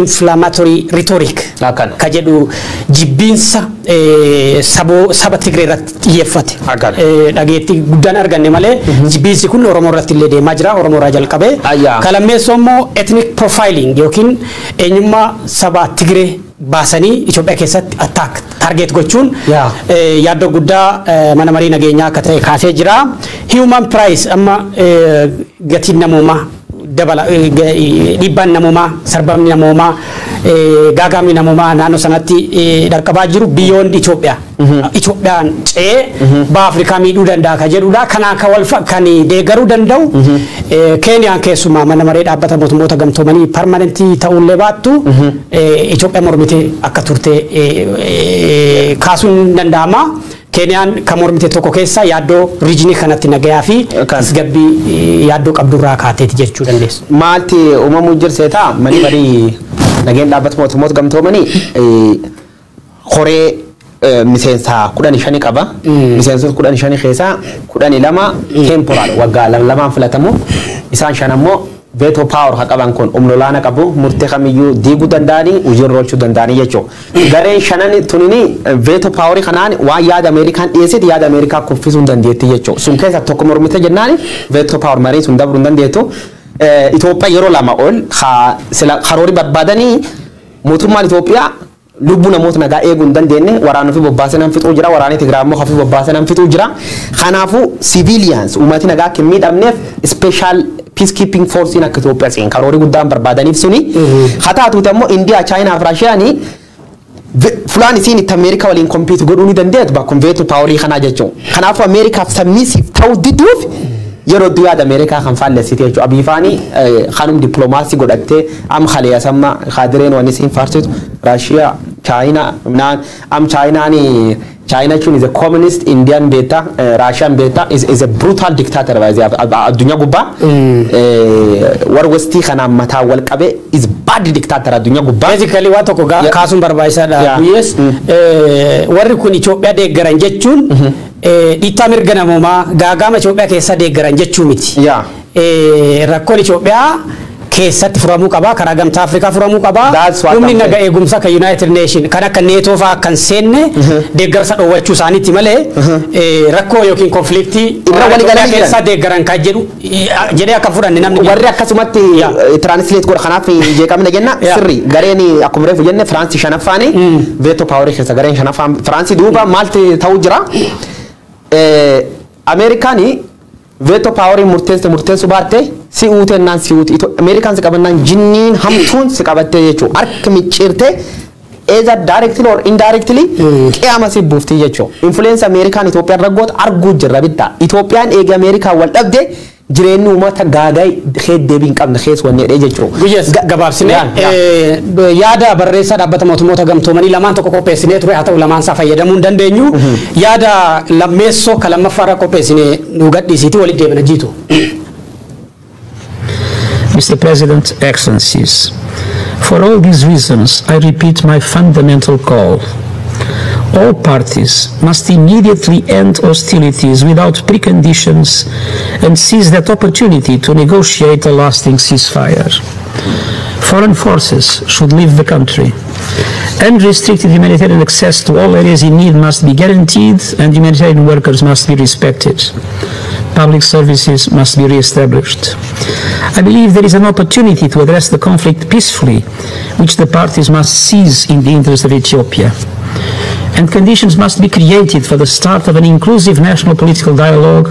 inflammatory rhetoric ka jedhu jibbiinsa saba Tigree irratti xiyyeeffate dhageettii guddaan arganne malee jibbiinsi kun Oromoo irratti illee deemaa jira Oromoo irraa jalqabee kalammeessoo immoo ethnic profiling yookiin eenyummaa saba Tigree baasanii Itoophiyaa keessatti attack target gochuun yaaddoo guddaa mana marii nageenyaa akka ta'e kaasee jira human price amma gatiin namoomaa dabala dhiibbaan namoomaa sarbamni namoomaa gaagaamni namoomaa naannoo sanatti dhaqqabaa jiru biyyoon Itoophiyaa Itoophiyaan ce'ee baha Afrikaa miidhuu danda'a ka jedhudha kanaan kan deeggaruu danda'u Keeniyaan keessumaa mana maree dhaabbata mootummoota gamtoomanii permanentii ta'uullee baattu Itoophiyaa mormitee akka turte kaasuun danda'ama. Keniyaan kan mormite tokko keessa yaaddoo riijinii kanatti nagayaa fi tasgabbii yaaddoo qabdurraa kaateeti jechuu dandeessu. Maalti uumamuu jirseeta mani marii nageenya dhaabbata mootummoota gamtoomanii horee miseensa 15 qaba. Miseensota 15 keessaa 12 temporal waggaa lamaan filatamu isaan 5 ammoo veto power haqaban kun umlolaana qabu murtee kamiyyuu diiguu danda'anii hojiirra oolchuu danda'anii jechuudha. Gareen 5 tunini veto power kanaan waan yaada Ameerikaan dhiyeessite yaada Ameerikaa kuffisuu hin dandeetti jechuudha. Sun keessa tokko mormite jennaan veto power marii sun dabruu hin dandeettu. Itoophiyaa yeroo lama ol karoora barbaadanii mootummaan Itoophiyaa lubbu namoota nagaa eeguu hin dandeenye waraana fi bobbaasee nan fixuu jira waraanni Tigraay immoo hafi bobbaasee nan fixuu jira kanaafuu civilians ummati nagaa akka hin miidhamneef special peacekeeping force in akka Itoophiyaa seen karoora guddaan barbaadaniif suni hataatuuti ammoo India China fi Russia fulaan isiin itti Ameerikaa waliin compete godhuu ni dandeetu bakkum veetu paaworii kanaa jechuun kanaafuu Ameerikaaf submissive ta'uu diduuf yeroo duyaad Ameerikaa kan faallessite jechuudha abiifaanii kanum diplomaasii godhattee am khaliya samma khadireen waan isiin faarsitu Russia China am China is a communist Indian beta Russian beta is a brutal dictator by adunya gubba war westi khana mata wal qabe is bad dictator adunya gubba basically wato ko kaasum barbaisa da yes warri kun Ethiopia de garan jechuun dhiitta mirga namumaa gaagama Ethiopia keessa de garan jechuu miti rakkoon Ethiopia keessatti furamuu qaba karaa gamtaa Afrikaa furamuu qaba humni nagaa eegumsa kan United Nation kan akka NATO faa kan seenne deeggarsa dhoowwachuu isaaniitti malee rakkoo yookiin konfliktii irra waliigalaa keessa deeggaran kan jedhee akka fudhanne namni warri akkasumatti translate godha kanaaf jeeqamna jenna sirri gareen akkuma reefu jenne France shanaffaani veto power keessa gareen shanaffaan France duuba maalti ta'u jira Ameerikaani veto power murteessu baatte si uute naan si uute Americans qabannan jinniin hamtuun si qabatte jechuun harka micciirte either directly or indirectly qiyama si buufti jechuun influence American Ethiopian raggoot arguu jirra bitta Ethiopian eegi America wal dhabde jireenyi uummata gaagaay deebiin qabna keessa wanne jechuun guyyaas gabaabsine yaada barreessaa dhaabbata mootummoota gamtoomanii lamaan tokko qopheessinee ture haa ta'u lamaan isaa fayyadamuu hin dandeenyu yaada lammeessoo ka lammaffaarra qopheessinee nu gadhiisiiti walitti deebina jiitu. Mr. President, Excellencies, for all these reasons, I repeat my fundamental call. All parties must immediately end hostilities without preconditions and seize that opportunity to negotiate a lasting ceasefire. Foreign forces should leave the country. Unrestricted humanitarian access to all areas in need must be guaranteed and humanitarian workers must be respected. Public services must be re-established. I believe there is an opportunity to address the conflict peacefully, which the parties must seize in the interest of Ethiopia. And conditions must be created for the start of an inclusive national political dialogue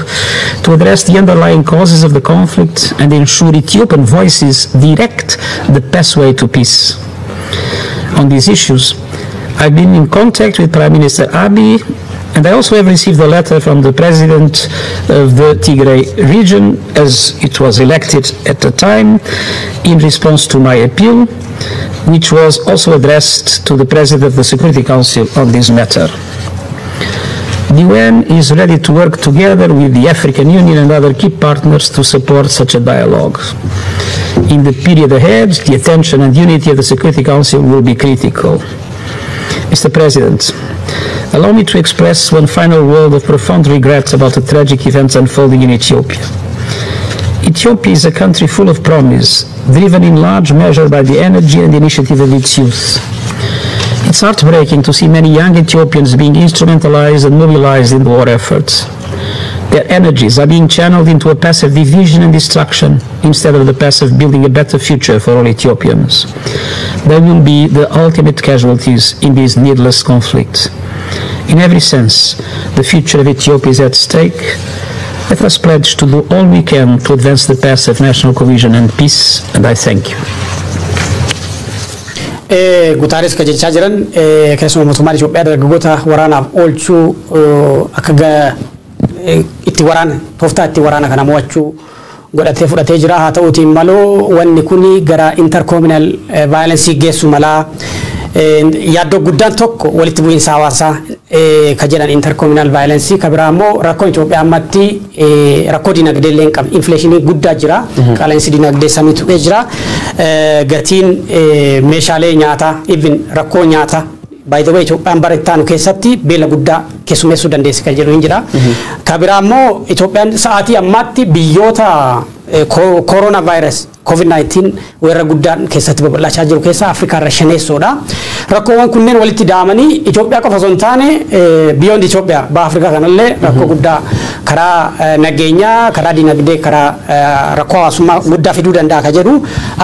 to address the underlying causes of the conflict and ensure Ethiopian voices direct the pathway to peace. On these issues, I've been in contact with Prime Minister Abiy, and I also have received a letter from the president of the Tigray region, as it was elected at the time, in response to my appeal, which was also addressed to the President of the Security Council on this matter. The UN is ready to work together with the African Union and other key partners to support such a dialogue. In the period ahead, the attention and unity of the Security Council will be critical. Mr. President, allow me to express one final word of profound regret about the tragic events unfolding in Ethiopia. Ethiopia is a country full of promise, driven in large measure by the energy and initiative of its youth. It's heartbreaking to see many young Ethiopians being instrumentalized and mobilized in war efforts. Their energies are being channeled into a path of division and destruction instead of the path of building a better future for all Ethiopians. They will be the ultimate casualties in this needless conflict. In every sense, the future of Ethiopia is at stake. Let us pledge to do all we can to advance the path of national cohesion and peace, and I thank you. Gutaares ka jechaa jiran keessumaa mootummaan Itoophiyaa dargaggoota waraanaaf oolchuu akka itti waraana tooftaa itti waraana kana mo'achuu godhatee fudhatee jira haa ta'uutiin maloo wanni kuni gara intercommunal violence geessu malaa yaaddoo guddaan tokko walitti bu'iinsa hawaasaa ka jedhan intercommunal violence ka biraa immoo rakkoo Itoophiyaa ammatti rakkoo dinagdee illee qaba inflationii guddaa jira qaala'insi dinagdee samiitu jira gatiin meeshaalee nyaataa even rakkoo nyaataa by the way Itoophiyaan barattaan keessatti beela guddaa keessummeessuu dandeessi kan jedhu hin jira ka biraa immoo Itoophiyaan sa'aatii ammaatti biyyoota coronavirus COVID-19 weerara guddaan keessatti babal'achaa jiru keessa Afrikaa irra shaneessoodha. Rakkoowwan kunneen walitti daamanii Itoophiyaa qofa osoo hin taane beyond Itoophiyaa ba Afrikaa kanallee rakkoo guddaa karaa nageenyaa, karaa dinagdee, karaa rakkoo hawaasummaa guddaa fiduu danda'a ka jedhu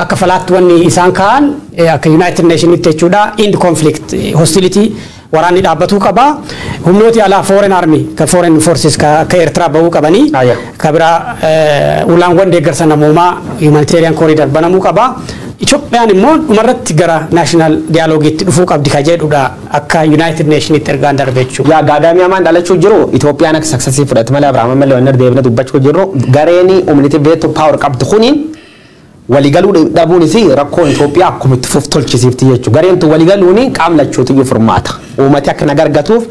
akka falaatti wanni isaan ka'an akka United Nations jechuudha end conflict hostility waraanni dhaabbatu qaba. Humnooti alaa foreign army ka foreign forces ka Eertiraa bahuu qabanii ka bira ulaanwwan deeggarsa namoomaa humanitarian corridor banamuu qaba. Itoophiyaan immoo dhumarratti gara national dialogiitti dhufuu qabdi ka jedhudha akka United Nations itti ergaan darbeechuu. Yaa gaadaamii amaan dhalachuu jiru Itoophiyaan akka successii fudhate malee Abrahaam malee wanni deebina dubbachuu jiru gareeni humniti veto power qabdu kuniin waligaluu dhabuunis rakkoon Itoophiyaa akkuma itti fuuf tolchisiifti jechuudha. Gareen tu waligaluuni qaamlachuutu iyyuu furmaata. Uummati akka nagargatuuf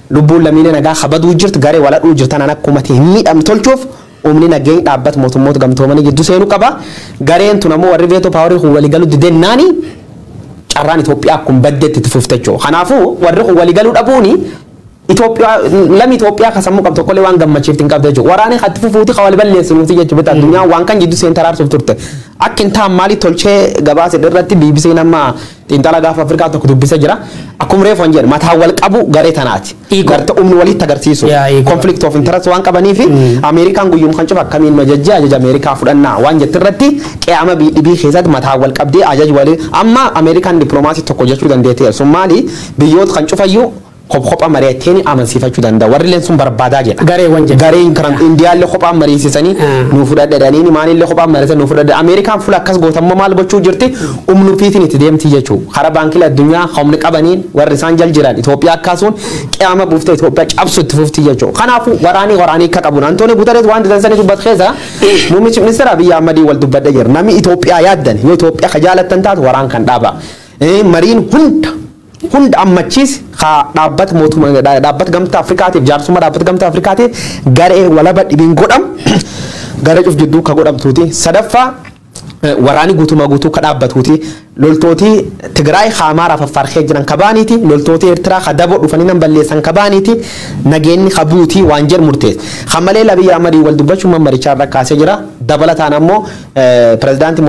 lubbuun lammiilee nagaa habaduu jirtu garee waladhuu jirtan an akka uummati hin miidhamne tolchuuf umni nageenya dhaabbata mootummoota gamtoomanii gidduu seenuu qaba. Gareen tun ammoo warri veto paaworii kun waligaluu didennaani carraan Itoophiyaa akkuma baddeetti itti fuufte jechuudha. Kanaafuu warri kun waligaluu dhabuuni Itoophiyaa lammi Itoophiyaa kasammuu qabdu tokkollee waan gammachiifti hin qabdu jechuudha. Waraanni hatti fufuuti qawwali balleessinuuti jechuudha. Addunyaa waan kan gidduu seen taraarsuuf turte. Akka hin taane maali tolchee gabaasa irratti BBC nama xiinxala gaafa Afrikaa tokko dubbisa jira. Akkuma reefu hin jedhu mataa wal qabu garee tanaati. Garta umni walitti agarsiisu. Conflict of interest waan qabaniif Ameerikaan guyyuun kan cufa akkamiin majajjee ajaja Ameerikaa fudhannaa waan jettu irratti qe'ama dhibii keessatti mataa wal qabdee ajaja walii amma Ameerikaan dippiloomaasii tokko jechuu dandeetee Somaali biyyoota kan cufayyuu kopha mari'ateen amansiifachuu danda'a. Warri leen sun barbaadaa jedha. Gareen kan Indiyaallee kophaa mariisisanii nuuf fudhadhanii maanillee kophaa mariisan nuuf fudhadha. Ameerikaan fuula akkas gootamma maal gochuu jirti umnu fiitiin itti deemti jechuudha. Karaa baankilee addunyaa humni qabaniin warri isaan jal jiran Itoophiyaa akkaasuun qe'ama buuftee Itoophiyaa cabsu itti fufti jechuudha. Kanaafuu waraanii akka qabu Antooni Guterres waan didansanii dubbat keessa muummichi ministeera Abiyyi Ahmedii wal dubbadha jira. Namni Itoophiyaa yaaddan yoo Itoophiyaa ka jaalattan taatu waraan kan dhaaba. Mariin hunda ammachiis dhaabbata mootummaa dhaabbata gamtaa Afrikaatiif jaarsummaa dhaabbata gamtaa Afrikaatiif garee walaba dhibiin godham gara cuf jidduu ka godhamtuuti. Sadaffaa waraani guutuu ka dhaabbatuuti. Loltooti Tigraay Amaaraaf Affaar jiran kabaaniiti. Loltooti Eertiraa ka daboo dhufanii nan balleessan kabaaniiti. Nageenyi kabuutii waan jedhu murteessa. Hamalee Abiyyi Ahmedii wal dubbachuun marichaa irra kaasee jira. Dabalataan ammoo pirezidaantii